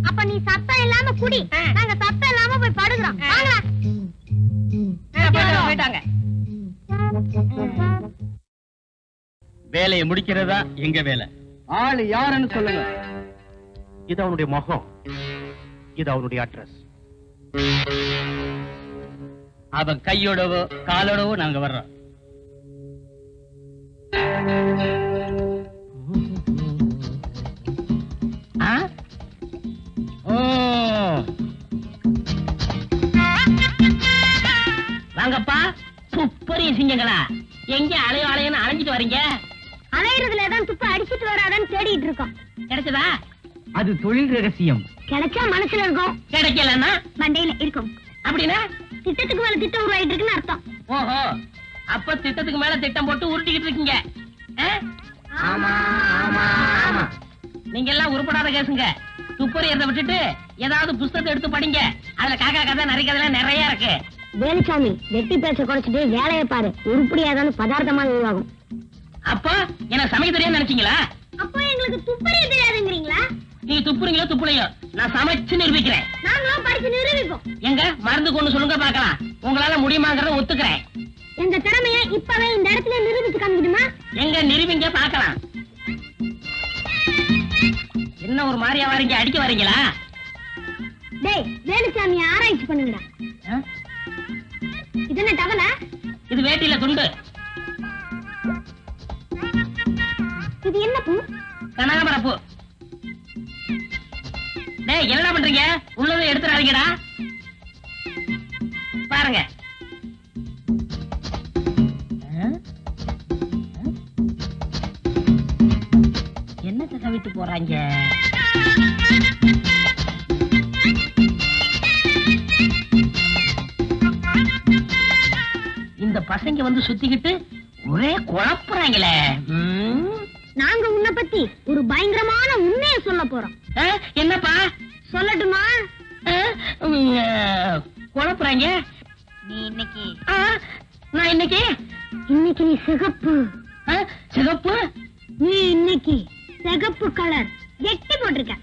அப்ப நீ சத்தம் இல்லாம குடி, நாங்க சத்தம் இல்லாம போய் படுக்கிறோம். வாங்க. போயிட்டாங்க. வேலையை முடிக்கிறதா எங்க வேலை. ஆளு யாருன்னு சொல்லுங்க. இது அவனுடைய முகம், இது அவனுடைய அட்ரஸ். அவன் கையோடவோ காலோடவோ நாங்க வர்றோம். வாங்கப்பா, துப்பறிய சிங்கங்களா, எங்க அலையோ அலையன்னு அலைஞ்சிட்டு வரீங்க? அலையிறதுல தான் துப்ப அடிச்சிட்டு வராதான்னு தேடிட்டு இருக்கோம். கிடைச்சதா? அது தொழில் ரகசியம். கிடைச்சா மனசுல இருக்கும், கிடைக்கலன்னா மண்டையில இருக்கும். அப்படின்னா திட்டத்துக்கு மேல திட்டம் உருவாயிட்டு இருக்குன்னு அர்த்தம். ஓஹோ, அப்ப திட்டத்துக்கு மேல திட்டம் போட்டு உருட்டிக்கிட்டு இருக்கீங்க. ஆமா ஆமா ஆமா. நீங்க எல்லாம் உருப்படாத கேசுங்க. துப்பறியறத விட்டுட்டு ஏதாவது புஸ்தகத்தை எடுத்து படிங்க. அதுல காக்கா கதை நரி கதை நிறைய இருக்கு. வேலுச்சாமி, வெட்டி பேச்ச குறைச்சிட்டு வேலையை பாரு. உருப்படியாதான்னு பதார்த்தமா உருவாகும். அப்போ எனக்கு சமைக்க தெரியாதுன்னு நினைச்சீங்களா? அப்போ எங்களுக்கு துப்பறிய தெரியாதுங்கிறீங்களா? நீ துப்புறீங்களோ துப்புலையோ, நான் சமைச்சு நிரூபிக்கிறேன். நாங்களும் படிச்சு நிரூபிப்போம். எங்க மருந்து கொண்டு சொல்லுங்க பார்க்கலாம். உங்களால முடியுமாங்கிறத ஒத்துக்கிறேன். எங்க திறமைய இப்பவே இந்த இடத்துல நிரூபிச்சு காமிக்கணுமா? எங்க நிரூபிங்க பார்க்கலாம். என்ன ஒரு மாதிரியா வரீங்க, அடிக்க வரீங்களா? டேய், வேலுச்சாமிய ஆராய்ச்சி பண்ணுங்கடா. இது என்ன டவல? இது வேட்டியில துண்டு. இது என்ன பூ? கனகாமர பூ. டேய், என்ன பண்றீங்க? உள்ளதை எடுத்துறாதீங்கடா. பாருங்க. என்னத்தை கவிட்டு போறாங்க? இந்த பசங்க வந்து சுத்திக்கிட்டு ஒரே குழப்புறாங்களே. நாங்க உன்னை பத்தி ஒரு பயங்கரமான உண்மையை சொல்ல போறோம். என்னப்பா? சொல்லட்டுமா? குழப்புறாங்க. நீ இன்னைக்கு நான் இன்னைக்கு நீ சிகப்பு. சிகப்பு? நீ இன்னைக்கு சிகப்பு கலர் எட்டி போட்டிருக்க.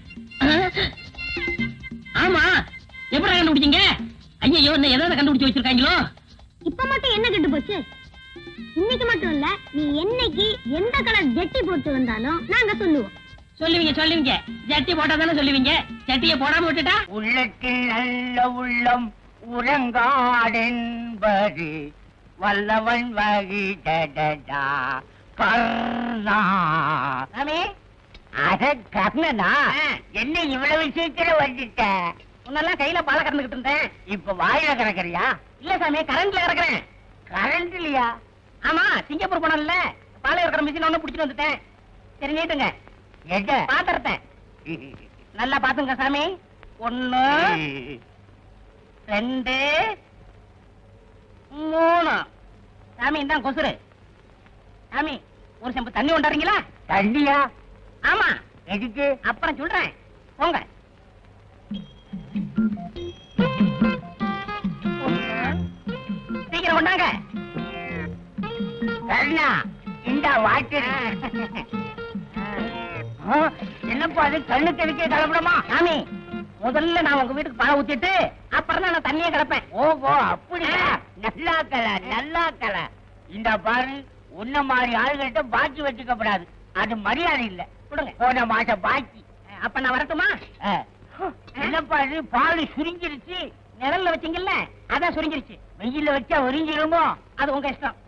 ஆமா, எப்படி கண்டுபிடிச்சீங்க? ஐயோ, என்ன எதாவது கண்டுபிடிச்சு வச்சிருக்காங்களோ? இப்ப மட்டும் என்ன கண்டு போச்சு? இன்னைக்கு மட்டும் இல்ல, நீ என்னைக்கு எந்த கலர் ஜெட்டி போட்டு வந்தாலும் நாங்க சொல்லுவோம். சொல்லுவீங்க. ஜட்டி போட்டா தானே சொல்லுவீங்க. ஜட்டியை போடாம விட்டுட்டா? உள்ளத்தில் நல்ல உள்ளம் உறங்காடென்பது வல்லவன் வகி கர்ணா. அட கர்ணனா, என்ன இவ்வளவு சீக்கிரம் வந்துட்ட? முன்னெல்லாம் கையில பாலை கறந்துகிட்டு இருந்தேன். இப்ப வாயில கறக்கறியா? இல்ல சாமி, கரண்ட்ல கறக்குறேன். கரண்ட் இல்லையா? ஆமா, சிங்கப்பூர் போனோம்ல, பாலை கறக்கிற மிஷின் ஒண்ணு புடிச்சிட்டு வந்துட்டேன். சரி, நீட்டுங்க. எங்க பாத்திரத்தை நல்லா பாத்துங்க சாமி. 1 2 3. சாமி, இதான் கொசுரு. சாமி, ஒரு செம்பு தண்ணி கொண்டாடுறீங்களா? தண்ணியா? ஆமா. எதுக்கு? அப்புறம் சொல்றேன், போங்க. சீக்கிரம் கொண்டாங்க. கர்ணா, இந்த வாட்டர். என்னப்பா அது, கண்ணுக்கு எதுக்கே கலப்படமா? சாமி, முதல்ல நான் உங்க வீட்டுக்கு பாலை ஊத்திட்டு அப்புறம் தான் நான் தண்ணியே கிடப்பேன். ஓஹோ, அப்படியா? நல்லா கல. இந்த பாரு, உன்ன மாதிரி ஆளுகிட்ட பாக்கி வச்சுக்கப்படாது. அது மரியாதை இல்ல. கொடுங்க. போன மாசம் பாக்கி. அப்ப நான் வரட்டுமா? என்னப்பா இது, பால் சுருங்கிருச்சு. நிழல்ல வச்சீங்கல்ல, அதான் சுருங்கிருச்சு. வெயில்ல வச்சா உறிஞ்சிருமோ? அது உங்க இஷ்டம்.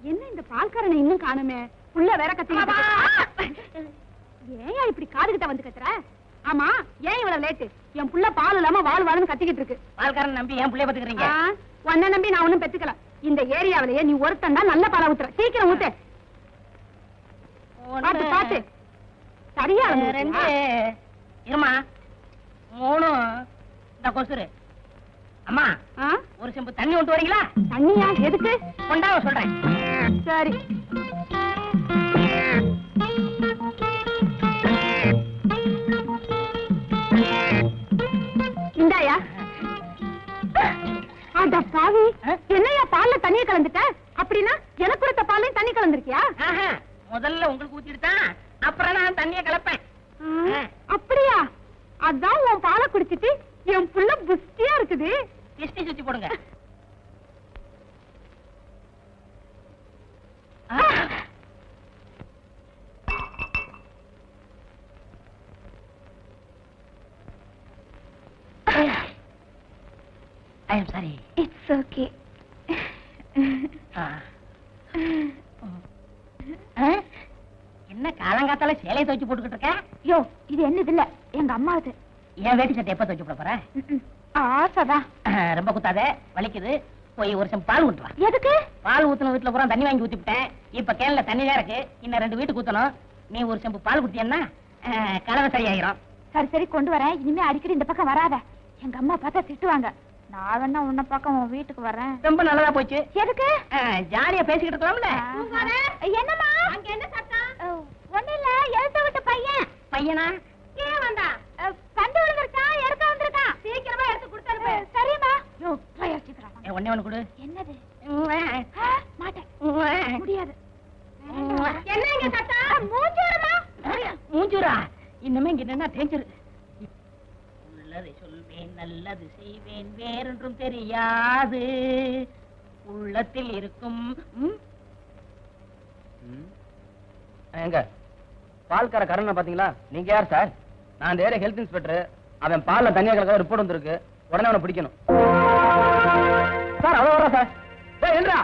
என்ன இந்த பால்காரனை இன்னும் காணுமே? புள்ள வேற கத்திக்கிட்டு ஏன் இப்படி காதுகிட்ட வந்து கத்துற? ஆமா, ஏன் இவ்வளவு லேட்டு? என் புள்ள பால் இல்லாம வாழ் வாழ்னு கத்திக்கிட்டு இருக்கு. பால்காரன் நம்பி ஏன் புள்ளைய பத்துக்கிறீங்க? உன்னை நம்பி நான் ஒண்ணும் பெத்துக்கல. இந்த ஏரியாவிலேயே நீ ஒருத்தன் தான் நல்ல பாலை ஊத்துற. சீக்கிரம் ஊத்து. பாத்து பாத்து சரியா ரெண்டு இருமா 3 இந்த கொசுரு. அம்மா ஒரு செம்பு தண்ணி கொண்டு வரீங்களா? தண்ணியா? எதுக்கு? கொண்டாவ சொல்றேன். சரி. இந்தாயா. அட பாவி, என்னையா பால்ல தண்ணிய கலந்துட்ட? அப்படின்னா எனக்கு கொடுத்த பால்லையும் தண்ணி கலந்துருக்கியா? முதல்ல உங்களுக்கு ஊத்திட்டு தான் அப்புறம் நான் தண்ணிய கலப்பேன். அப்படியா? அதான் உன் பாலை குடிச்சிட்டு என் புள்ள புஷ்டியா இருக்குது. எஸ்டி சுத்தி போடுங்க. I am sorry. It's okay. என்ன காலங்காத்தால சேலையை துவைச்சு போட்டுக்கிட்டு இருக்க? யோ, இது என்னது இல்ல, எங்க அம்மாவது. என் வேட்டி சட்டை எப்ப துவைச்சு போட போற? ஆசைதான். ரொம்ப குத்தாத, வலிக்குது. போய் ஒரு செம்பு பால் ஊத்துவா. எதுக்கு? பால் ஊத்துன வீட்டுல பூரா தண்ணி வாங்கி ஊத்திவிட்டேன். இப்ப கேன்ல தண்ணி தான் இருக்கு. இன்னும் 2 வீட்டுக்கு ஊத்தணும். நீ ஒரு செம்பு பால் குடிச்சேன்னா கலவை சரியாயிரும். சரி சரி, கொண்டு வரேன். இனிமே அடிக்கடி இந்த பக்கம் வராத. எங்க அம்மா பார்த்தா திட்டுவாங்க. நான் வேணா உன்ன பக்கம் உன் வீட்டுக்கு வரேன். ரொம்ப நல்லதா போச்சு. எதுக்கு? ஜாலியா பேசிக்கிட்டு இருக்கலாம்ல. என்னம்மா அங்க என்ன சத்தம்? ஒண்ணு இல்ல, எழுத்த விட்டு பையன். பையனா? ஏன் வந்தா? கண்டு விழுந்துருக்கா, எடுக்க வந்திருக்கான். சீக்கிரமா எடுத்து கொடுத்தாரு. சரிம்மா. யோ, போய் சீக்கிரம். ஒண்ணே ஒண்ணு கொடு. என்னது? மாட்டேன். முடியாது. என்ன இங்க சத்தம்? மூஞ்சூரமா? மூஞ்சூரா? இன்னுமே இங்க என்ன டேஞ்சர்? உள்ளதை சொல்வேன், நல்லது செய்வேன், வேறொன்றும் தெரியாது. உள்ளத்தில் இருக்கும். எங்க பால்கார கரணை பாத்தீங்களா? நீங்க யார் சார்? நான் இந்த ஏரியா ஹெல்த் இன்ஸ்பெக்டர். அவன் பால்ல தண்ணியா கலக்க ரிப்போர்ட் வந்திருக்கு. உடனே அவனை பிடிக்கணும் சார். அவ்வளவு வரா சார். ஏய் என்றா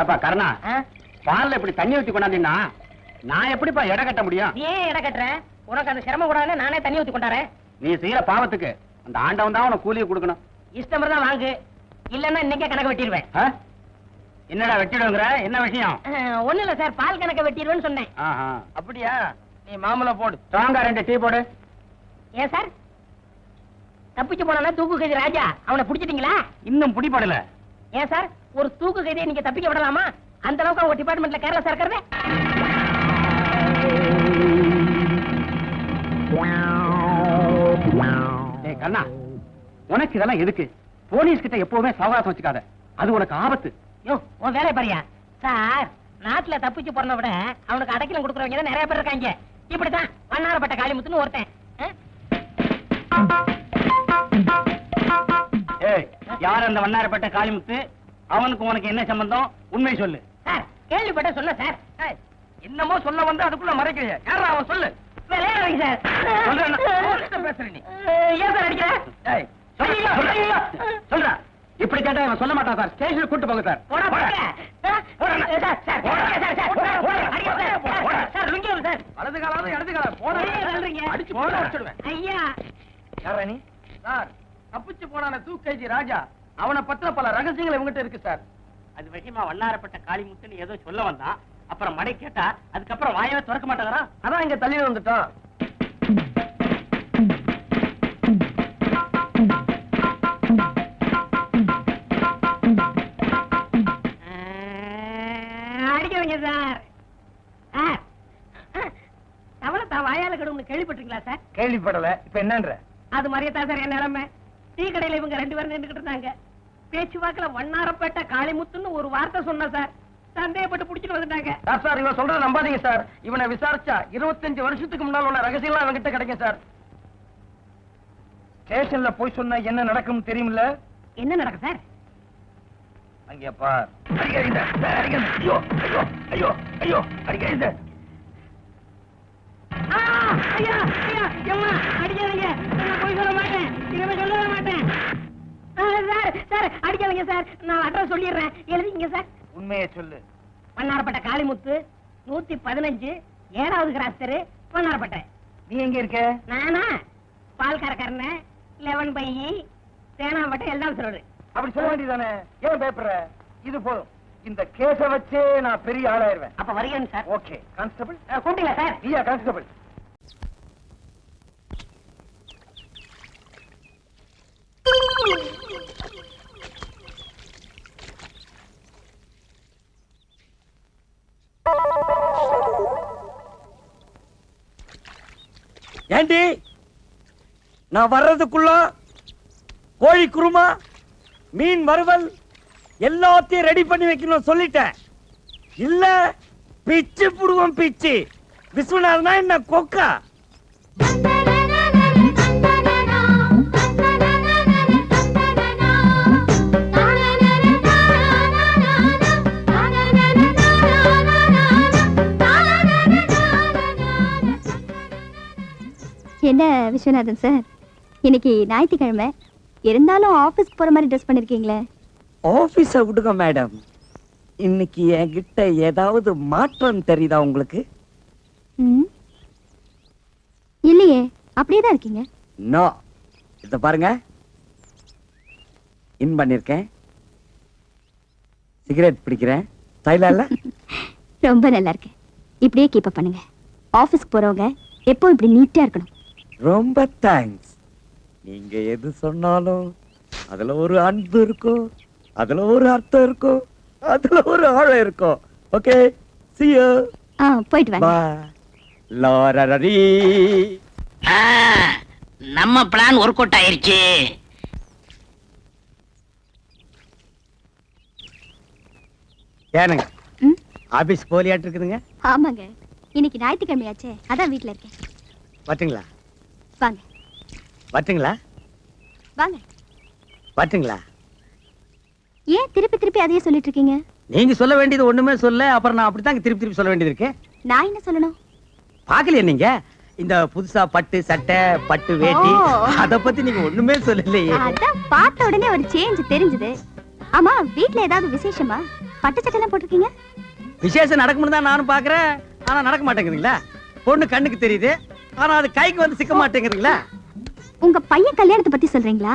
ஏப்பா கருணா, பால்ல இப்படி தண்ணி ஊத்தி கொண்டாந்தீங்கன்னா நான் எப்படிப்பா எடை கட்ட முடியும்? நீ ஏன் எடை கட்டுற? உனக்கு அந்த சிரமம் கூடாதுன்னு நானே தண்ணி ஊத்தி கொண்டாரேன். நீ செய்யற பாவத்துக்கு அந்த ஆண்டவன் தான் உனக்கு கூலியை கொடுக்கணும். இஷ்டம் தான் வாங்கு, இல்லன்னா இன்னைக்கே கணக்கு வெட்டிடுவேன். என்னடா வெட்டிடுங்கிற? என்ன விஷயம்? ஒண்ணு இல்ல சார், பால் கணக்க வெட்டிடுவேன்னு சொன்னேன். அப்படியா? நீ மாமூல போடு. ஸ்ட்ராங்கா 2 டீ போடு. ஏன் சார் தப்பிச்சு போனா தூக்கு கைதி ராஜா, அவனை பிடிச்சிட்டீங்களா? இன்னும் பிடிபடல. ஏன் சார் ஒரு தூக்கு கைதியை நீங்க தப்பிக்க விடலாமா? அந்த அளவுக்கு அவங்க டிபார்ட்மெண்ட்ல கேரளா இருக்கிறது. கண்ணா, உனக்கு இதெல்லாம் எதுக்கு? போலீஸ் கிட்ட எப்பவுமே சவகாசம் வச்சுக்காத, அது உனக்கு ஆபத்து. யோ, உன் வேலை பாரியா சார். நாட்டுல தப்பிச்சு போறத விட அவனுக்கு அடைக்கலம் கொடுக்கறவங்க தான் நிறைய பேர் இருக்காங்க. இப்படித்தான் வண்ணாரப்பட்ட காளிமுத்துன்னு ஒருத்தன். ஏய், யார் அந்த வண்ணாரப்பட்ட காளிமுத்து? அவனுக்கு உனக்கு என்ன சம்பந்தம்? உண்மை சொல்லு. சார் கேள்விப்பட்ட சொல்ல சார். என்னமோ சொல்ல வந்து அதுக்குள்ள மறைக்கிறீங்க. யாரா அவன்? சொல்லு. விளையாடுறீங்க சார். பேசுற நீ? ஏன் சார் அடிக்கிற? சொல்ற. இப்படி கேட்டா இவன் சொல்ல மாட்டான் சார். ஸ்டேஷனுக்கு கூட்டு போங்க சார். போடா போடா. வலது காலாவது இடது காலம் போட அடிச்சு போட வச்சிடுவேன். ஐயா யாரா நீ? சார், தப்பிச்சு போனான தூக்கேஜி ராஜா, அவனை பத்தின பல ரகசியங்கள் இவங்கிட்ட இருக்கு சார். அது விஷயமா வண்ணாரப்பட்ட காளிமுத்துன்னு ஏதோ சொல்ல வந்தான். அப்புறம் மடை கேட்டா அதுக்கப்புறம் வாயவே திறக்க மாட்டாங்கறா. அதான் இங்க தள்ளி வந்துட்டான். அடிக்கவங்க சார். தவளை தான் வாயால கடும்னு கேள்விப்பட்டிருக்கீங்களா சார்? கேள்விப்படல. இப்ப என்னன்ற? அது மாதிரியே தான் சார் என் நிலைமை. டீ கடையில இவங்க 2 பேரும் நின்றுகிட்டு இருந்தாங்க. பேச்சுவாக்குல வண்ணாரப்பேட்டை காளிமுத்துன்னு ஒரு வார்த்தை சொன்ன சார். சந்தேகப்பட்டு புடிச்சிட்டு வந்துட்டாங்க. சார், இவன் சொல்றத நம்பாதீங்க சார். இவனை விசாரிச்சா 25 வருஷத்துக்கு முன்னால உள்ள ரகசியம்லாம் இவங்கிட்ட கிடைக்கும் சார். ஸ்டேஷன்ல போய் சொன்னா என்ன நடக்கும் தெரியுமில்ல? என்ன நடக்கும் சார்? அங்கே பார். ஐயோ ஐயோ ஐயோ ஐயோ அடிக்காதீங்க சார். ஐயா ஐயா எம்மா அடிக்காதீங்க, நான் போய் சொல்ல மாட்டேன், இனிமே சொல்லவே மாட்டேன். சார் சார் அடிக்காதீங்க சார், நான் அட்ரஸ் சொல்லிடுறேன், எழுதிங்க சார். உண்மையை சொல்லு. வண்ணாரப்பட்ட காளிமுத்து 115 7வது கிராஸ் தெரு வண்ணாரப்பட்டை. நீ எங்க இருக்க? நானா பால்காரக்காரன 11 பை தேனாம்பட்டை எல்லாம் சொல்றது. அப்படி சொல்ல வேண்டியதானே, ஏன் பேப்பர்? இது போதும், இந்த கேஸ வச்சே நான் பெரிய ஆளாயிருவேன். அப்ப வரீங்க சார். Okay constable. கூப்பிட்டீங்களா சார்? நீயா கான்ஸ்டபிள்? ஏண்டி நான் வர்றதுக்குள்ள கோழி குருமா மீன் வறுவல் எல்லாத்தையும் ரெடி பண்ணி வைக்கணும் சொல்லிட்டேன். இல்ல பிச்சு புடுவோம் பிச்சு. விஸ்வநாதனா என்ன கொக்கா? என்ன விஸ்வநாதன் சார், இன்னைக்கு ஞாயிற்றுக்கிழமை இருந்தாலும் ஆபீஸ்க்கு போற மாதிரி ட்ரெஸ் பண்ணிருக்கீங்களே. ஆபீஸ விடுங்க மேடம், இன்னைக்கு என்கிட்ட ஏதாவது மாற்றம் தெரியுதா உங்களுக்கு? இல்லையே, அப்படியே தான் இருக்கீங்க. நோ, இத பாருங்க, இன் பண்ணிருக்கேன், சிகரெட் பிடிக்கிறேன், ஸ்டைலா இல்ல? ரொம்ப நல்லா இருக்கு, இப்படியே கீப் அப் பண்ணுங்க. ஆபீஸ்க்கு போறவங்க எப்போ இப்படி நீட்டா இருக்கணும். ரொம்ப தேங்க்ஸ். நீங்க எது சொன்னாலும் அதுல ஒரு அன்பு இருக்கும், அதுல ஒரு அர்த்தம் இருக்கும், அதுல ஒரு ஆழம் இருக்கும். Okay, see you. போயிட்டு வாங்க. Bye. லாரரரி. நம்ம பிளான் ஒர்க் அவுட் ஆயிருச்சு. ஏனுங்க ஆபீஸ் போலியாட்டு இருக்குதுங்க? ஆமாங்க, இன்னைக்கு ஞாயிற்றுக்கிழமையாச்சே, அதான் வீட்டுல இருக்கேன். வரட்டுங்களா? வாங்க வரட்டுங்களா? வாங்க. வரட்டுங்களா? ஏன் திருப்பி திருப்பி அதையே சொல்லிட்டு இருக்கீங்க? நீங்க சொல்ல வேண்டியது ஒண்ணுமே சொல்ல, அப்புறம் நான் அப்படித்தான் திருப்பி திருப்பி சொல்ல வேண்டியது இருக்கு. நான் என்ன சொல்லணும்? பாக்கலையா நீங்க இந்த புதுசா பட்டு சட்டை பட்டு வேட்டி, அத பத்தி நீங்க ஒண்ணுமே சொல்லலையே. அதான் பார்த்த உடனே ஒரு சேஞ்ச் தெரிஞ்சது. ஆமா, வீட்ல ஏதாவது விசேஷமா? பட்டு சட்டை எல்லாம் போட்டிருக்கீங்க? விசேஷம் நடக்கும்னு தான் நானும் பாக்குறேன், ஆனா நடக்க மாட்டேங்குதுங்களா? பொண்ணு கண்ணுக்கு தெரியுது, ஆனா அது கைக்கு வந்து சிக்க மாட்டேங்குதுங்களா? உங்க பையன் கல்யாணத்தை பத்தி சொல்றீங்களா?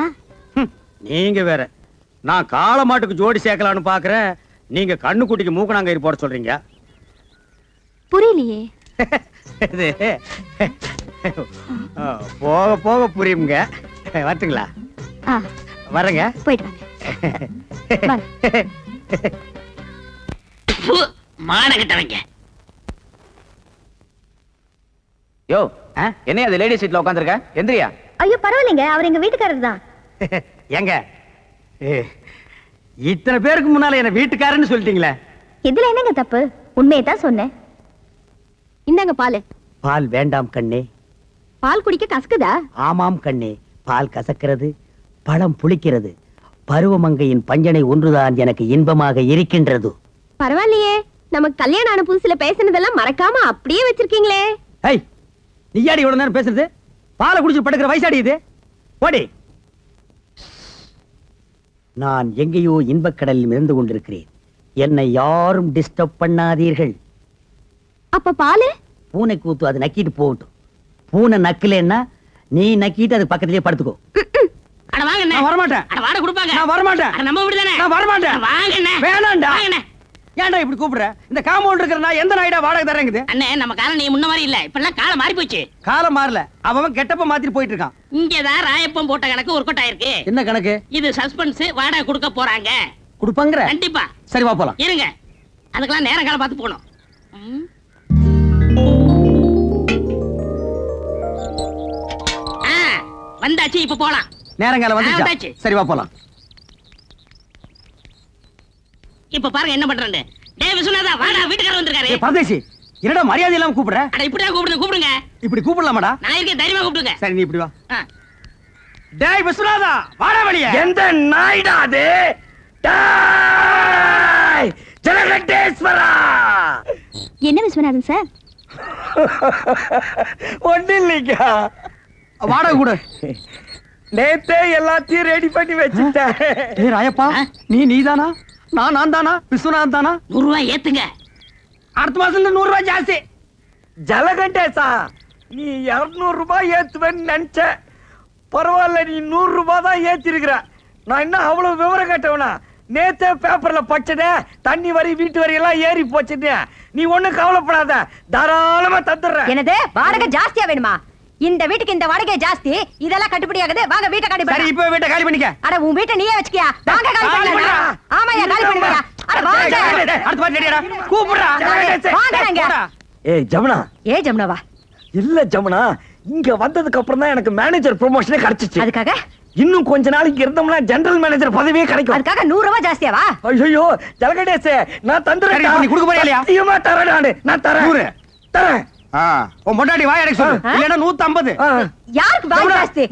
நீங்க வேற, நான் காள மாட்டுக்கு ஜோடி சேர்க்கலான்னு பாக்குறேன், நீங்க கண்ணு குட்டிக்கு மூக்கணாங்கயிறு போட சொல்றீங்க. புரியலையே. இது போக போக புரியுங்க. வரட்டுங்களா? வரேங்க. போயிட்டு வாங்க. மானகிட்டவங்க. யோ, என்ன அது லேடி சீட்ல உட்கார்ந்திருக்க? எந்திரியா. ஐயோ பரவாயில்லைங்க, அவர் எங்க வீட்டுக்காரர் தான். ஏங்க இத்தனை பேருக்கு முன்னால என்ன வீட்டுக்காரன்னு சொல்லிட்டீங்களே, இதுல என்னங்க தப்பு? உண்மையை தான் சொன்னேன். இந்தாங்க பால். பால் வேண்டாம் கண்ணே. பால் குடிக்க கசக்குதா? ஆமாம் கண்ணே, பால் கசக்கிறது, பழம் புளிக்கிறது, பருவமங்கையின் பஞ்சனை ஒன்றுதான் எனக்கு இன்பமாக இருக்கின்றது. பரவாயில்லையே, நமக்கு கல்யாணம் ஆன புதுசுல பேசினதெல்லாம் மறக்காம அப்படியே வச்சிருக்கீங்களே. ஏய், நீயாடி இவ்வளவு நேரம் பேசுறது? பாலை குடிச்சு படுக்கிற வயசாடி இது. ஓடி. நான் எங்கேயோ இன்பக்கடலில் மிதந்து கொண்டிருக்கிறேன், என்னை யாரும் டிஸ்டர்ப் பண்ணாதீர்கள். அப்ப பாலு? பூனை கூத்து, அது நக்கிட்டு போகட்டும். பூனை நக்கலன்னா நீ நக்கிட்டு அது பக்கத்திலேயே படுத்துக்கோ. அட வாங்க. நான் வரமாட்டேன். அட வாட கொடுப்பாங்க. நான் வரமாட்டேன். நம்ம வீடு தானே. நான் வரமாட்டேன். வாங்க. வேணாம்டா. வாங்க. ஏன்டா இப்படி கூப்பிடுற? இந்த காம்பவுண்ட் இருக்கிற நான் எந்த நாய்டா வாடகை தரேங்குது? அண்ணே, நம்ம காலம் நீ முன்ன மாதிரி இல்ல, இப்பெல்லாம் காலம் மாறி போச்சு. காலம் மாறல, அவன் கெட்டப்ப மாத்திட்டு போயிட்டு இருக்கான். இங்கதான் ராயப்பம் போட்ட கணக்கு ஒர்க் அவுட் ஆயிருக்கு. என்ன கணக்கு? இது சஸ்பென்ஸ், வாடகை கொடுக்க போறாங்க. கொடுப்பாங்கற? கண்டிப்பா. சரி வா போலாம். இருங்க, அதுக்கெல்லாம் நேரம் காலம் பார்த்து போகணும். வந்தாச்சு, இப்ப போலாம். நேரங்காலம் வந்துச்சு. சரி வா போலாம். இப்ப பாருங்க என்ன பண்றேன்னு. டேய் விஸ்வநாதா, வாடா, வீட்டுக்காரர் வந்திருக்காரு. ஏய் பரதேசி, என்னடா மரியாதை இல்லாம கூப்பிடுற? அட இப்படியே கூப்பிடுங்க. இப்படி கூப்பிடலாமாடா? நான் இருக்கேன், தைரியமா கூப்பிடுங்க. சரி நீ இப்படி வா. டேய் விஸ்வநாதா, வாடா வெளிய. எந்த நாய்டா அது? டேய் ஜலகண்டேஸ்வரா, என்ன விஸ்வநாதன் சார்? ஒண்ணு இல்லைங்க, வாடகை கூட நேத்தே எல்லாத்தையும் ரெடி பண்ணி வச்சுட்டேன். ஏ ராயப்பா, நீதானா? நான் தானா? விஸ்வநாதன் தானா? 100 ரூபாய் ஏத்துங்க. அடுத்த மாசத்துல 100 ரூபாய் ஜாஸ்தி. ஜலகண்டேசா, நீ 200 ரூபாய் ஏத்துவேன்னு நினைச்ச. பரவாயில்ல, நீ 100 ரூபாய் தான் ஏத்திருக்கிற. நான் என்ன அவ்வளவு விவரம் கேட்டவனா? நேத்தே பேப்பர்ல படிச்சதே, தண்ணி வரி வீட்டு வரி எல்லாம் ஏறி போச்சுன்னு. நீ ஒண்ணும் கவலைப்படாத, தாராளமா தந்துடுறேன். என்னது வாடகை ஜாஸ்தியா வேணுமா? இந்த வீட்டுக்கு இந்த வாடகை ஜாஸ்தி, இதெல்லாம் கட்டுப்படி ஆகுது. வாங்க வீட்டை காலி சரி, பண்ணு. இப்போ வீட்டை காலி பண்ணிக்க. அட உன் வீட்டை நீயே வச்சுக்கியா? வாங்க காலி பண்ணு. ஆமாயா, காலி பண்ணுங்க. அட வாங்க. அடுத்த பாட்டு ரெடியாடா, கூப்பிடுறா. வாங்கங்க. ஏய் ஜமுனா. ஏ ஜமுனாவா? இல்ல ஜமுனா, இங்க வந்ததுக்கு அப்புறம் தான் எனக்கு மேனேஜர் ப்ரமோஷனே கிடைச்சிச்சு. அதுக்காக இன்னும் கொஞ்ச நாளைக்கு இருந்தோம்னா ஜெனரல் மேனேஜர் பதவியே கிடைக்கும். அதுக்காக 100 ரூபாய் ஜாஸ்தியாவா? ஐயோ ஜலகண்டேசே, நான் தந்துறேன். நீ கொடுக்க போறியா இல்லையா? சத்தியமா தரேன். நான் தரேன். தரேன். உன் பொண்டாட்டி வாய் அடைக்க சொல்லு. இல்லைன்னா 150. யாருக்கு வாய் ஜாஸ்தி?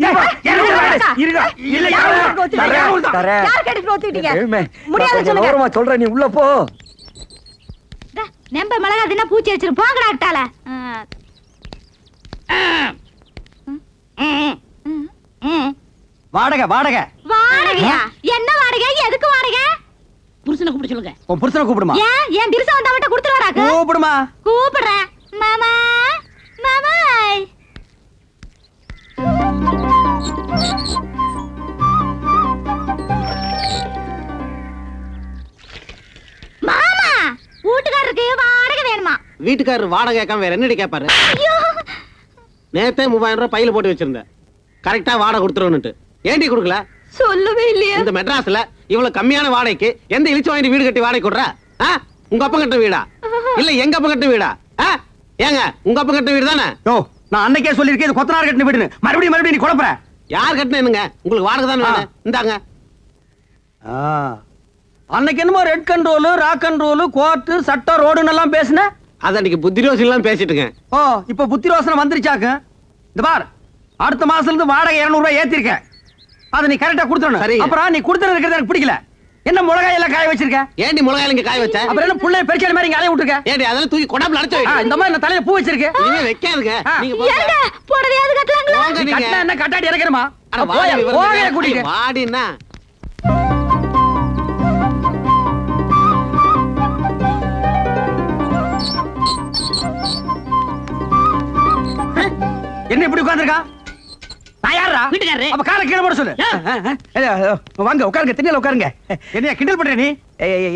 யாருக்கு எடுத்து ஒத்துக்கிட்டீங்க? முடியாது சொல்லுங்க. சொல்றேன், நீ உள்ள போ. நம்ப மிளகா தின்னா பூச்சி வச்சிரு. போங்கடா அட்டால. வாடகை வாடகை. வாடகையா? என்ன வாடகை? எதுக்கு வாடகை? புருஷனை கூப்பிட சொல்லுங்க. உன் புருஷனை கூப்பிடுமா? ஏன் என் திருச வந்தா மட்டும் கொடுத்துருவாராக்கு? கூப்பிடுமா? கூப்பிடுறேன். மாமா மாமா. மாமா, வீட்டுக்காரருக்கு வாடகை வேணுமா? வீட்டுக்காரர் வாடகை கேட்காம வேற என்னடி கேட்பாரு? ஐயோ, நேத்தே 3000 ரூபாய் பையில போட்டு வச்சிருந்தேன். கரெக்டா வாடகை கொடுத்துருவனுட்டு. ஏண்டி கொடுக்கல? சொல்லவே இல்லையா? இந்த மெட்ராஸ்ல இவ்வளவு கம்மியான வாடகைக்கு எந்த இழிச்சு வாங்கி வீடு கட்டி வாடகை கொடுற? உங்க அப்பா கட்ட வீடா இல்ல எங்க அப்பா கட்ட வீடா? ஏங்க உங்க அப்பா கட்ட வீடு தானே? நான் அன்னைக்கே சொல்லிருக்கேன், இது கொத்தனார் கட்டின வீடுன்னு. மறுபடியும் நீ குழப்பற. யார் கட்டினேனுங்க? உங்களுக்கு வாடகை தானே வேணும். இந்தாங்க. அன்னைக்கு என்னமோ red control, rock control, court, சட்டம், ரோடுன்னு எல்லாம் பேசுன. அது அன்னைக்கு புத்தி ரோசனை எல்லாம் பேசிட்டுங்க. இப்ப புத்தி ரோசனை வந்துருச்சாக்கு. இந்த பார், அடுத்த மாசத்துல இருந்து வாடகை 200 ரூபாய் ஏத்திருக்கேன். அதை நீ கரெக்டா கொடுத்துடணும். அப்புறம் நீ கொடுத்துறது இருக்கிறது எனக்கு பிடிக்கல. என்ன மிளகாய் எல்லாம் காய வச்சிருக்க? ஏண்டி மிளகாய் இங்க காய வச்ச? அப்புறம் என்ன புள்ளைய பெருக்காத மாதிரி இங்க அலைய விட்டுருக்க? ஏண்டி அதெல்லாம் தூக்கி கொடாப்ல அடைச்சு வை. இந்த மாதிரி தலையில பூ வச்சிருக்கு. இனிமே வைக்காதுங்க. நீங்க ஏங்க போடவையாவது கட்டலாங்களா? கட்டல என்ன கட்டாடி இறக்கணுமா? போங்க கூட்டிட்டு வாடினா. என்ன இப்படி உட்கார்ந்திருக்கா? யாரா வீட்டுக்காரரு? அப்ப காரை கீழே போட சொல்லு. வாங்க உட்காருங்க, திண்ணையில உட்காருங்க. என்ன கிண்டல் பண்ற நீ?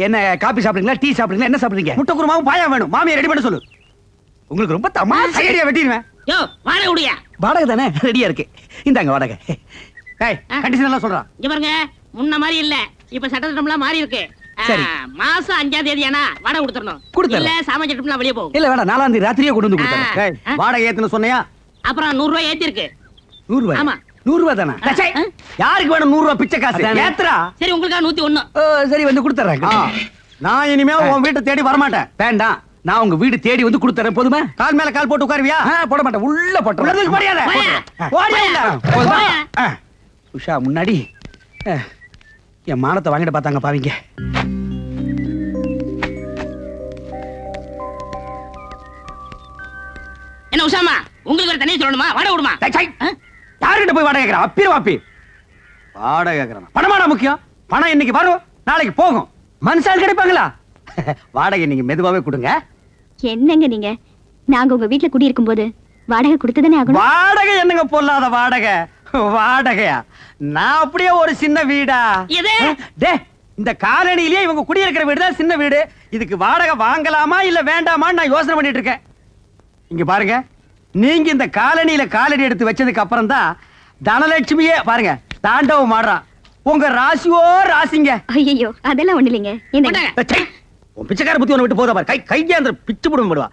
என்ன காபி சாப்பிடுறீங்களா, டீ சாப்பிடுறீங்களா, என்ன சாப்பிடுறீங்க? முட்டை குருமாவும் பாயா வேணும். மாமியை ரெடி பண்ண சொல்லு. உங்களுக்கு ரொம்ப தமாஷா ஐடியா வெட்டிடுவேன். யோ வாடகை உடையா? வாடகை தானே ரெடியா இருக்கு. இந்தாங்க வாடகை. ஏய் கண்டிஷன் எல்லாம் சொல்றான். இங்க பாருங்க, முன்ன மாதிரி இல்ல, இப்ப சட்டத்திட்டம்லாம் மாறி இருக்கு. சரி. மாசம் 5ஆம் தேதி ஆனா வாடகை கொடுத்துறணும். கொடுத்துறேன். இல்ல சாமான் சட்டம்லாம் வெளியே போகும். இல்ல வேணாம், 4ஆம் தேதி ராத்திரியே கொண்டு வந்து கொடுத்துறேன். வாடகை ஏத்துன சொன்னையா? அப்புறம் 100 ரூபாய் ஏத்தி இருக்கு. 100 ரூபாய்? ஆமா. 100 ரூபாய் தானே? யாருக்கு வேணும் 100 ரூபாய் பிச்சை காசு? ஏத்துறா. சரி உங்களுக்கா 101. சரி வந்து கொடுத்துறேன். நான் இனிமே உன் வீட்டை தேடி வர மாட்டேன். வேண்டாம், நான் உங்க வீடு தேடி வந்து கொடுத்துறேன். போதுமா? கால் மேல கால் போட்டு உட்காருவியா? போட மாட்டேன். உள்ள போட்டு உள்ளதுக்கு முடியாத. உஷா முன்னாடி என் மானத்தை வாங்கிட்டு பார்த்தாங்க பாவீங்க. என்ன உஷாமா, உங்களுக்கு ஒரு தனியா சொல்லணுமா? வாடகை விடுமா? யாருகிட்ட போய் வாடகை கேட்கறான்? அப்பீர வாப்பி வாடகை கேட்கறான். பணமாடா முக்கியம்? பணம் இன்னைக்கு வரும், நாளைக்கு போகும். மனுஷால் கிடைப்பாங்களா? வாடகை நீங்க மெதுவாவே கொடுங்க. என்னங்க நீங்க? நாங்க உங்க வீட்டுல குடி இருக்கும் போது வாடகை கொடுத்துதானே ஆகணும். வாடகை என்னங்க பொல்லாத வாடகை? வாடகையா? நான் அப்படியே ஒரு சின்ன வீடா? டே, இந்த காலனிலேயே இவங்க குடியிருக்கிற வீடு தான் சின்ன வீடு. இதுக்கு வாடகை வாங்கலாமா இல்ல வேண்டாமான்னு நான் யோசனை பண்ணிட்டு இருக்கேன். இங்க பாருங்க, நீங்க இந்த காலனியில காலடி எடுத்து வச்சதுக்கு அப்புறம் தான் தனலட்சுமியே பாருங்க தாண்டவம் ஆடுறான். உங்க ராசியோ ராசிங்க. ஐயோ அதெல்லாம் ஒண்ணு இல்லைங்க. உன் பிச்சைக்கார புத்தி ஒண்ணு விட்டு போதா பாரு. கையாந்திர பிச்சு போடுவா.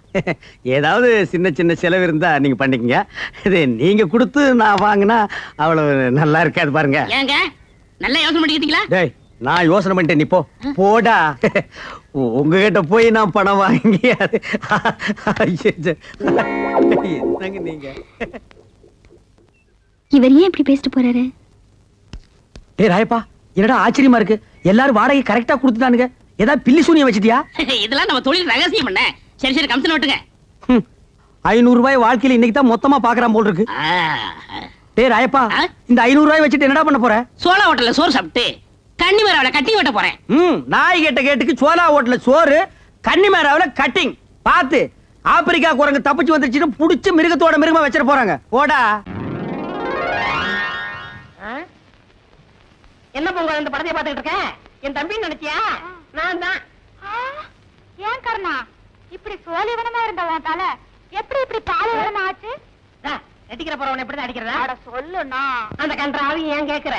ஏதாவது சின்ன சின்ன செலவு இருந்தா நீங்க பண்ணிக்கங்க. இது நீங்க கொடுத்து நான் வாங்கினா அவ்வளவு நல்லா இருக்காது பாருங்க. ஏங்க நல்லா யோசனை பண்ணிக்கிட்டீங்களா? டேய், நான் யோசனை பண்ணிட்டேன், நீ போ. போடா. உங்ககிட்ட போய் நான் பணம் வாங்கி என்னங்க நீங்க? இவர் ஏன் இப்படி பேசிட்டு போறாரு? டேய் ராயப்பா, என்னடா ஆச்சரியமா இருக்கு. எல்லாரும் வாடகை கரெக்டா கொடுத்துட்டானுங்க. ஏதாவது பில்லி சூனியம் வச்சிட்டியா? இதெல்லாம் நம்ம தொழில் ரகசியம் பண்ண. சரி சரி கம்சன் ஓட்டுங்க. 500 ரூபாய் வாழ்க்கையில இன்னைக்கு தான் மொத்தமா பாக்குறான் போல் இருக்கு. டேய் ராயப்பா, இந்த 500 ரூபாய் வச்சுட்டு என்னடா பண்ண போற? சோளா ஹோட்டல்ல சோறு சாப்பிட்டு கன்னி மரவளை கட்டி வெட்ட போறேன். நாய் கேட்ட கேட்டுக்கு சோளா ஹோட்டல்ல சோறு, கன்னி மரவளை கட்டிங். பாத்து ஆப்பிரிக்கா குரங்கு தப்பிச்சு வந்துருச்சுன்னு புடிச்சு மிருகத்தோட மிருகமா வச்சிட போறாங்க. போடா. என்ன பொங்க இந்த படத்தை பார்த்துட்டு இருக்கேன்? என் தம்பின்னு நினைச்சியா? நான் தான். ஏன் கர்ணா இப்படி சோழிவனமா இருந்தவன் தலை எப்படி இப்படி பாலைவனமா ஆச்சு? கட்டிக்கிற போறவன் எப்படிதான் அடிக்கிறதா? அட சொல்லுண்ணா. அந்த கன்றாவி ஏன் கேக்குற?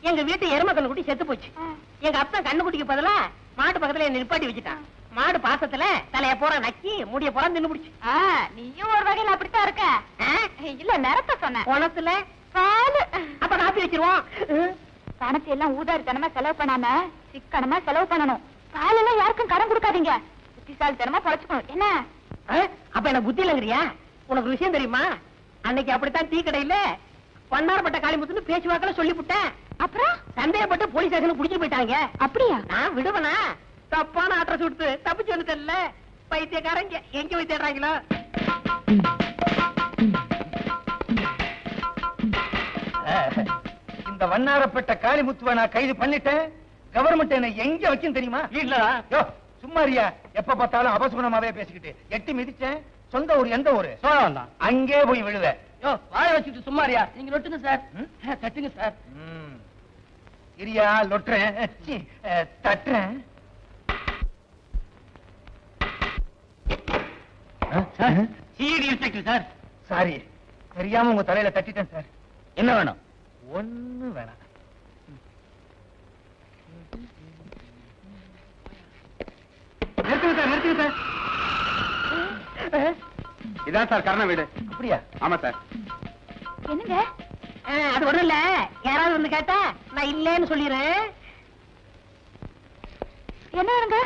எங்க வீட்டு எருமை கண்ணு குட்டி செத்து போச்சு. எங்க அப்பா கண்ணு குட்டிக்கு பதிலா மாட்டு பக்கத்துல என்ன நிப்பாட்டி வச்சுட்டான். மாடு பாசத்துல தலைய போற நக்கி முடிய போற தின்னு பிடிச்சு. நீயும் ஒரு வகையில அப்படித்தான் இருக்க. இல்ல நிறத்த சொன்ன பணத்துல பாலு. அப்ப காப்பி வச்சிருவோம். பணத்தை எல்லாம் ஊதாரித்தனமா செலவு பண்ணாம சிக்கனமா செலவு பண்ணணும். பால் எல்லாம் யாருக்கும் கடன் கொடுக்காதீங்க. புத்திசாலித்தனமா பழச்சுக்கணும். என்ன அப்ப என்ன புத்தி இல்லங்கிறியா? உனக்கு விஷயம் தெரியுமா? அன்னைக்கு அப்படித்தான் டீ கடையில பன்னாரப்பட்ட காளிமுத்துன்னு பேச்சுவாக்கல சொல்லிவிட்டேன். அப்புறம் சந்தேகப்பட்டு போலீஸ் ஸ்டேஷனுக்கு புடிச்சிட்டு போயிட்டாங்க. அப்படியா? நான் விடுவனா? தப்பான அட்ரஸ் கொடுத்து தப்பிச்சு வந்து தெரியல. பைத்தியக்காரங்க எங்க போய் தேடுறாங்களோ. இந்த வண்ணாரப்பட்ட காளிமுத்துவை நான் கைது பண்ணிட்டேன். கவர்மெண்ட் என்ன எங்க வைக்கும் தெரியுமா? வீட்டுல. சும்மாரியா, எப்ப பார்த்தாலும் அபசுகுணமாவே பேசிக்கிட்டு எட்டி மிதிச்சேன். சொந்த ஊர் எந்த ஊரு? அங்கே போய் விழுவ. வாழ வச்சுட்டு சும்மாரியா? நீங்க நொட்டுங்க சார். தட்டுங்க சார். இரியா லொட்டுறேன், தட்டுறேன். CID inspector sir. சாரி, தெரியாம உங்க தலையில தட்டிட்டேன் சார். என்ன வேணும்? ஒண்ணு வேணாம். நிறுத்துங்க சார், நிறுத்துங்க சார். இதான் சார் கர்ண வீடு. அப்படியா? ஆமா சார். என்னங்க? அது ஒண்ணும் இல்ல. யாராவது வந்து கேட்டா நான் இல்லன்னு சொல்லிடுறேன். என்ன வேணுங்க?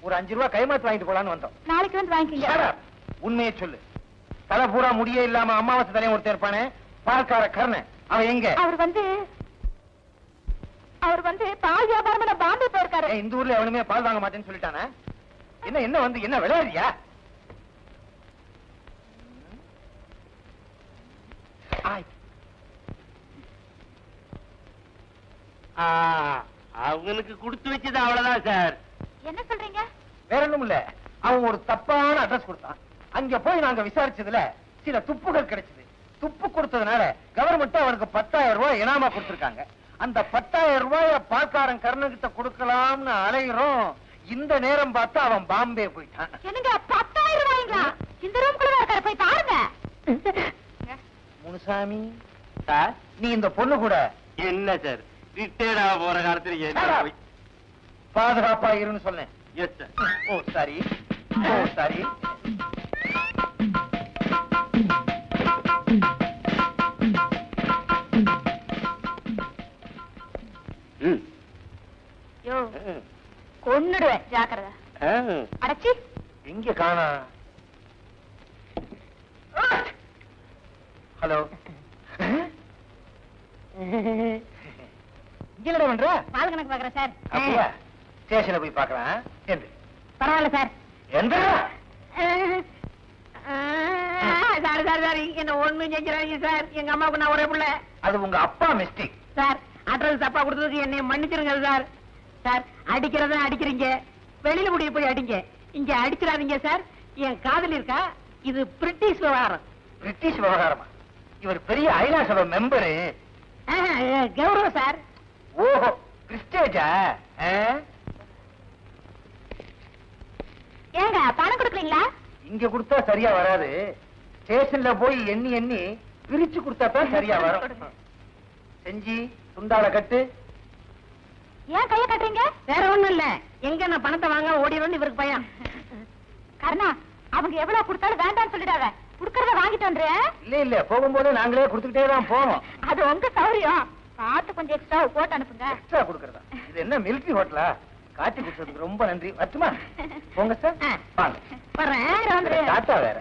ஒரு 5 ரூபாய் கைமாத்து வாங்கிட்டு போலான்னு வந்தோம். நாளைக்கு வந்து வாங்கிக்கங்க. உண்மையை சொல்லு. தலை பூரா முடியே இல்லாம அமாவாசை தலையும் ஒருத்தர் இருப்பானே, பால்கார கர்ணன், அவன் எங்க? அவர் வந்து பால் வியாபாரம் பாம்பே போயிருக்காரு. இந்த ஊர்ல எவனுமே பால் வாங்க மாட்டேன்னு சொல்லிட்டானே. என்ன வந்து என்ன விளையாடுறியா? அவனுக்கு கொடுத்து வச்சது அவ்வளவுதான் சார். என்ன சொல்றீங்க? வேற ஒண்ணும் இல்ல. அவன் ஒரு தப்பான அட்ரஸ் கொடுத்தான். அங்க போய் நாங்க விசாரிச்சதுல சில துப்புகள் கிடைச்சது. துப்பு கொடுத்ததுனால கவர்மெண்ட் அவனுக்கு 10,000 ரூபாய் இனாமா கொடுத்திருக்காங்க. அந்த 10,000 ரூபாய பால்காரன் கர்ணகிட்ட கொடுக்கலாம்னு அலைகிறோம். இந்த நேரம் பார்த்து அவன் பாம்பே போயிட்டான். என்னங்க 10,000 ரூபாய்ங்களா? இந்த ரூம்குள்ள இருக்காரு, போய் பாருங்க. முனுசாமி சார், நீ இந்த பொண்ணு கூட என்ன சார் ரிட்டையர்ட் ஆக போற காலத்துல பாதுகாப்பா இருன்னு சொன்னேன். Yes sir. Oh sorry, oh sorry. யோ கொன்னுடுவேன், ஜாக்கிரதை. அடச்சி எங்க காணா? ஹலோ, இங்க என்ன பண்ற? பால் கணக்கு பாக்குறேன் சார். அப்படியா? ஸ்டேஷன்ல போய் பாக்கலாம். என்று பரவாயில்ல சார். எந்த சார் சார் சார் என்ன ஒண்ணும் செஞ்சிடாதீங்க சார். எங்க அம்மாவுக்கு நான் ஒரே பிள்ளை. அது உங்க அப்பா மிஸ்டேக் சார். அட்ரஸ் தப்பா கொடுத்ததுக்கு என்னை மன்னிச்சிருங்க சார். சார் அடிக்கிறதா அடிக்கிறீங்க, வெளியில முடிய போய் அடிங்க, இங்க அடிச்சிடாதீங்க சார். என் காதல் இருக்கா? இது பிரிட்டிஷ் விவகாரம். பிரிட்டிஷ் விவகாரமா? இவர் பெரிய ஐநாசபை மெம்பரு. கௌரவம் சார். ஓஹோ, கிறிஸ்டேஜா? ஏங்க பணம் கொடுக்கலீங்களா? இங்க கொடுத்தா சரியா வராது. ஸ்டேஷன்ல போய் எண்ணி எண்ணி பிரிச்சு கொடுத்தா தான் சரியா வரும். செஞ்சி துண்டால கட்டு. ஏன் கைய கட்டுறீங்க? வேற ஒண்ணும் இல்ல, எங்க நான் பணத்தை வாங்க ஓடிடும்னு இவருக்கு பயம். கருணா, அவங்க எவ்வளவு கொடுத்தாலும் வேண்டாம்னு சொல்லிடாத. குடுக்கறத வாங்கிட்டு வந்துரு. இல்ல இல்ல, போகும்போது நாங்களே கொடுத்துக்கிட்டே தான் போவோம். அது உங்க சௌரியம். பார்த்து கொஞ்சம் எக்ஸ்ட்ரா போட்டு அனுப்புங்க. எக்ஸ்ட்ரா கொடுக்கறதா? இது என்ன மிலிட்டரி ஹோட்டலா? காட்டி கொடுத்ததுக்கு ரொம்ப நன்றி. வரட்டுமா? போங்க சார். வாங்க. வர்றேன். டாட்டா. வேற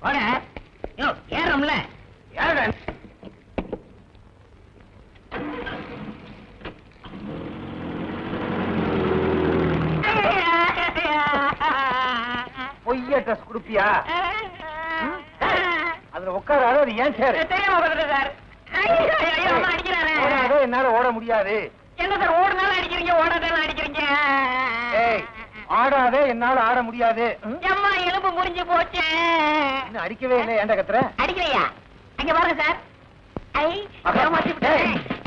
வாங்க. ஏறோம்ல. யாரு? குடுப்பியா அதுல உட்காராத, அது ஏன் சேரு? தெரியாம வந்துட்டேன் சார். ஐயோ, அம்மா அடிக்கிறாரே. ஓடாத, என்னால ஓட முடியாது. என்ன சார் ஓடுனாலும் அடிக்கிறீங்க, ஓடாதாலும் அடிக்கிறீங்க? ஏய், ஆடாதே, என்னால ஆட முடியாது. அம்மா எலும்பு முறிஞ்சு போச்சு. இன்னும் அடிக்கவே இல்லை, ஏன்டா கத்துற? அடிக்கலையா? அங்க பாருங்க சார். ஐ, ஏமாத்தி விட்டேன்.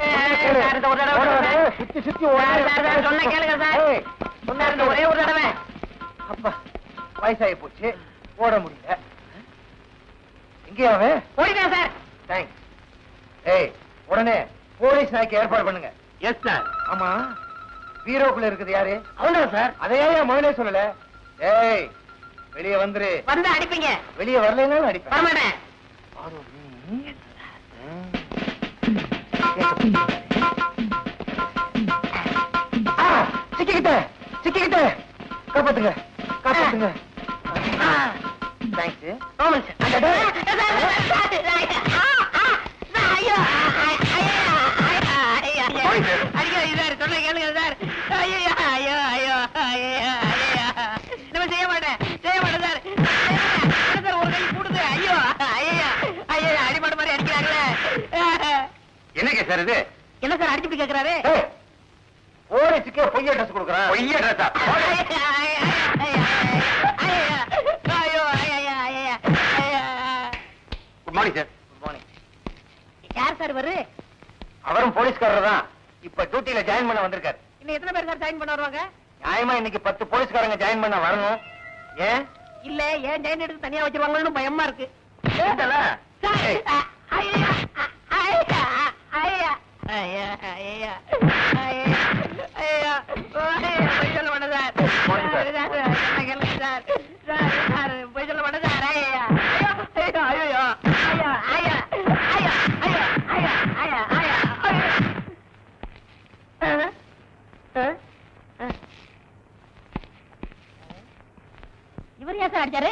ஏய், சார், இந்த ஒரு தடவை ஓடாத, சார். சுத்தி சுத்தி சார், சார், சார், சொன்னா கேளுங்க சார். ஏய், சார், இந்த ஒரே ஒரு தடவை. அப்பா, வயசாகி போச்சு, ஓட முடியல. எங்கேயா அவன்? ஓடிதான் சார். தேங்க்ஸ். ஏய், உடனே போலீஸ் நாய்க்கு ஏற்பாடு பண்ணுங்க. Yes sir. ஆமா, பீரோக்குள்ள இருக்குது யாரு? அவன்தான் சார். அதையே முதலே சொல்லல. ஏய், வெளியே வந்துரு. வந்து அடிப்பீங்க. வெளியே வரலைன்னாலும் அடிப்பேன். வரமாட்டேன். சிக்கிக்கிட்டேன், சிக்கிக்கிட்டேன். காப்பாத்துங்க, காப்பாத்துங்க. தேங்க்ஸ். ஆமாம் சார். ஐயோ, அடிக்கிறாங்க சார். சொன்ன கேளுங்க சார். ஐயோ, ஐயோ, ஐயோ, ஐயோ, நம்ம செய்ய மாட்டேன், செய்ய மாட்டேன் சார். சார், ஒரு கை கூடுது. ஐயோ, ஐயோ, ஐயோ, அடிமாடு மாதிரி அடிக்கிறாங்களே. என்னங்க சார் இது? என்ன சார் அடிச்சுட்டு கேட்கிறாரு? போலீஸுக்கே பொய்ய ட்ரெஸ் கொடுக்குறான். பொய்ய ட்ரெஸ்ஸா? Good morning sir. Good morning. யார் சார் இவரு? அவரும் போலீஸ்காரர் தான். இப்ப டியூட்டில ஜாயின் பண்ண வந்திருக்காரு. இன்னும் எத்தனை பேர் சார் ஜாயின் பண்ண வருவாங்க? நியாயமா இன்னைக்கு 10 போலீஸ்காரங்க ஜாயின் பண்ண வரணும். ஏன்? இல்ல, ஏன் ஜாயின் எடுத்து தனியா வச்சிருவாங்கன்னு பயமா இருக்கு. இல்லல. ஏய், இவர் ஏன் சார் அடிச்சாரு?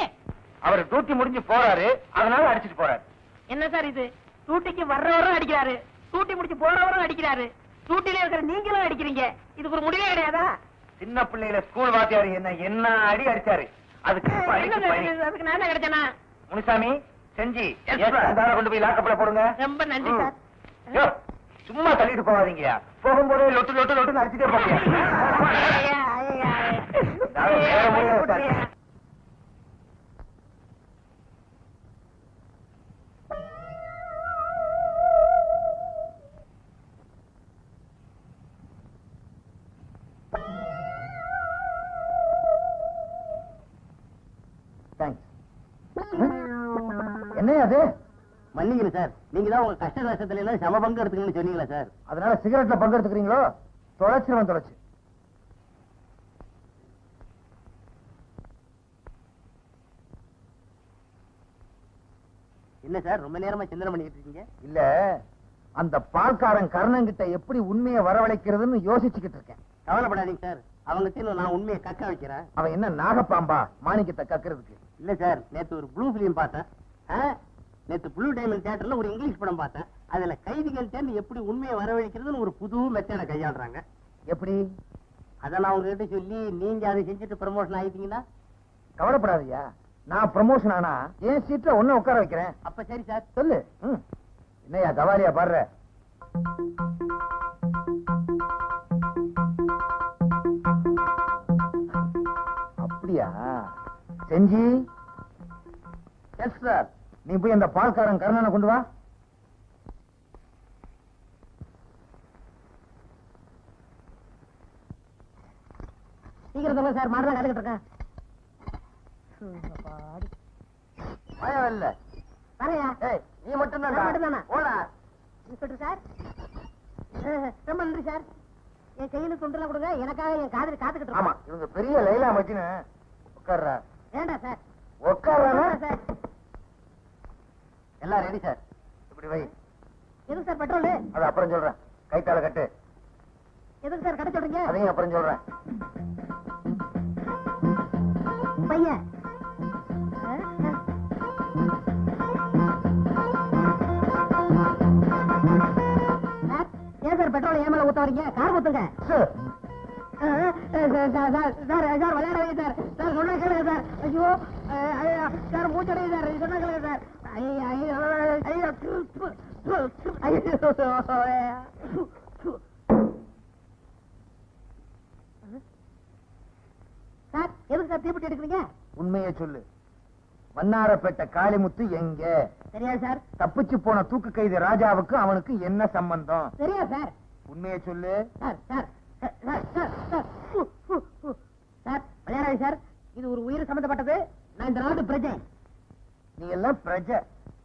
அவர் டியூட்டி முடிஞ்சு போறாரு, அதனால அடிச்சிட்டு போறாரு. என்ன சார் இது? டூட்டிக்கு வர்றவரும் அடிக்கிறாரு, டூட்டி முடிச்சு போறவரும் அடிக்கிறாரு, டூட்டில இருக்கிற நீங்களும் அடிக்கிறீங்க. இதுக்கு ஒரு முடிவே கிடையாதா? சின்ன பிள்ளையில ஸ்கூல் வாத்தியார் என்ன அடி அடிச்சாரு. அதுக்கு இப்ப அடிச்சு பழி. அதுக்கு நான் தான் கிடைச்சேனா? முனுசாமி, செஞ்சி கொண்டு போய் லாக்கப்ல போடுங்க. ரொம்ப நன்றி சார். யோ, சும்மா தள்ளிட்டு போகாதீங்க. போகும்போதே லொட்டு லொட்டு லொட்டுன்னு அடிச்சுட்டே போங்க. வேற முடியாது சார். என்ன அது? மன்னிக்கணும் சார், நீங்க தான் உங்க கஷ்ட நஷ்டத்துல எல்லாம் சம பங்கு எடுத்துக்கணும்னு சொன்னீங்களா சார்? அதனால சிகரெட்ல பங்கு எடுத்துக்கிறீங்களோ? தொலைச்சிருவன் தொலைச்சு. என்ன சார் ரொம்ப நேரமா சிந்தனை பண்ணிட்டு இருக்கீங்க? இல்ல, அந்த பால்காரன் கர்ணங்கிட்ட எப்படி உண்மையை வரவழைக்கிறதுன்னு யோசிச்சுக்கிட்டு இருக்கேன். கவலைப்படாதீங்க சார், அவங்க நான் உண்மையை கக்க வைக்கிறேன். அவன் என்ன நாகப்பாம்பா மாணிக்கத்தை கக்கிறதுக்கு? இல்ல சார், நேத்து ஒரு ப்ளூ பிலிம் பார்த்தேன். நேத்து ப்ளூ டைமண்ட் தியேட்டர்ல ஒரு இங்கிலீஷ் படம் பார்த்தேன். அதுல கைதிகள் சேர்ந்து எப்படி உண்மையை வரவழைக்கிறதுன்னு ஒரு புது மெத்தட கையாளுறாங்க. எப்படி? அத நான் உங்ககிட்ட சொல்லி நீங்க அதை செஞ்சுட்டு ப்ரமோஷன் ஆயிட்டீங்கன்னா? கவலைப்படாதயா, நான் ப்ரமோஷன் ஆனா என் சீட்ல ஒண்ணு உட்கார வைக்கிறேன். அப்ப சரி சார். சொல்லு. என்னையா கவாலியா பாடுற? அப்படியா? செஞ்சி. Yes sir. நீ போய் அந்த பால்காரன் கர்ணனை கொண்டு வா. சீக்கிரம் சார், மாடலாம் கத்துக்கிட்டு இருக்கேன். இல்ல வரையா? நீ மட்டும் நான் மட்டும்தானா? ஓடா. இன்ஸ்பெக்டர் சார், ரொம்ப நன்றி சார். என் கையில துண்டெல்லாம் கொடுங்க, எனக்காக என் காதலி காத்துக்கிட்டு ஆமா, இருக்கோம். இவங்க பெரிய லைலா மச்சின்னு உட்கார்றா. வேண்டாம் சார். உட்கார்றா சார். எல்லாம் ரெடி சார். இப்படி வை. எதுக்கு சார் பெட்ரோல்? அது அப்புறம் சொல்றேன். கைத்தால கட்டு. எதுக்கு சார் கடை சொல்றீங்க? அதையும் அப்புறம் சொல்றேன். பையன் ஏன் சார் பெட்ரோல் ஏன் மேல ஊத்த வரீங்க? கார் ஊத்துங்க. Sir விளையாடாதீங்க sir. சார் சொல்ல கேளுங்க சார். ஐயோ சார் மூச்சடையுது சார் சொன்னாங்களே சார் ஐயோ சார் எதுக்கு சார் தீப்பெட்டி எடுக்கிறீங்க? உண்மையை சொல்லு, வண்ணாரப்பேட்டை காளிமுத்து எங்க? தெரியாது சார். தப்பிச்சு போன தூக்கு கைதி ராஜாவுக்கு அவனுக்கு என்ன சம்பந்தம்? தெரியாது சார். உண்மையை சொல்லு. Sir sir sir sir sir sir விளையாடாது சார், இது ஒரு உயிர் சம்பந்தப்பட்டது. நான் இந்த நாட்டு பிரஜை. நீ எல்லாம் பிரஜை,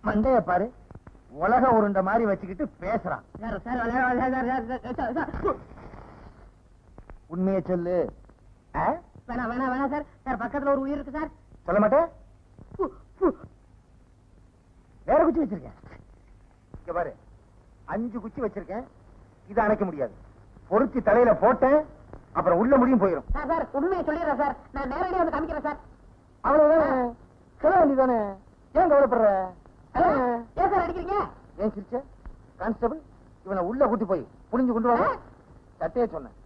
மண்டைய பாரு, உலக உருண்ட மாதிரி வச்சுக்கிட்டு பேசுறான். சார் சார் விளையாடாது. உண்மையை சொல்லு. வேணாம் வேணாம் வேணாம் சார். சார் பக்கத்துல ஒரு உயிர் இருக்கு சார். சொல்ல மாட்டேன். வேற குச்சி வச்சிருக்கேன். இங்க பாரு, 5 குச்சி வச்சிருக்கேன். இதை அணைக்க முடியாது. பொருத்தி தலையில போட்டேன், அப்புறம் உள்ள முடியும் போயிடும். சார் சார் உண்மையை சொல்லிடுறேன் சார். நான் நேரடியாக வந்து காமிக்கிறேன் சார். அவ்வளவுதானே, சொல்ல வேண்டியதானே, ஏன் கவலைப்படுற? ஏன் சார் அடிக்கிறீங்க? ஏன் சிரிச்ச? கான்ஸ்டபிள், இவனை உள்ள கூட்டி போய் புளிஞ்சு கொண்டு வர சட்டையே சொன்னேன்.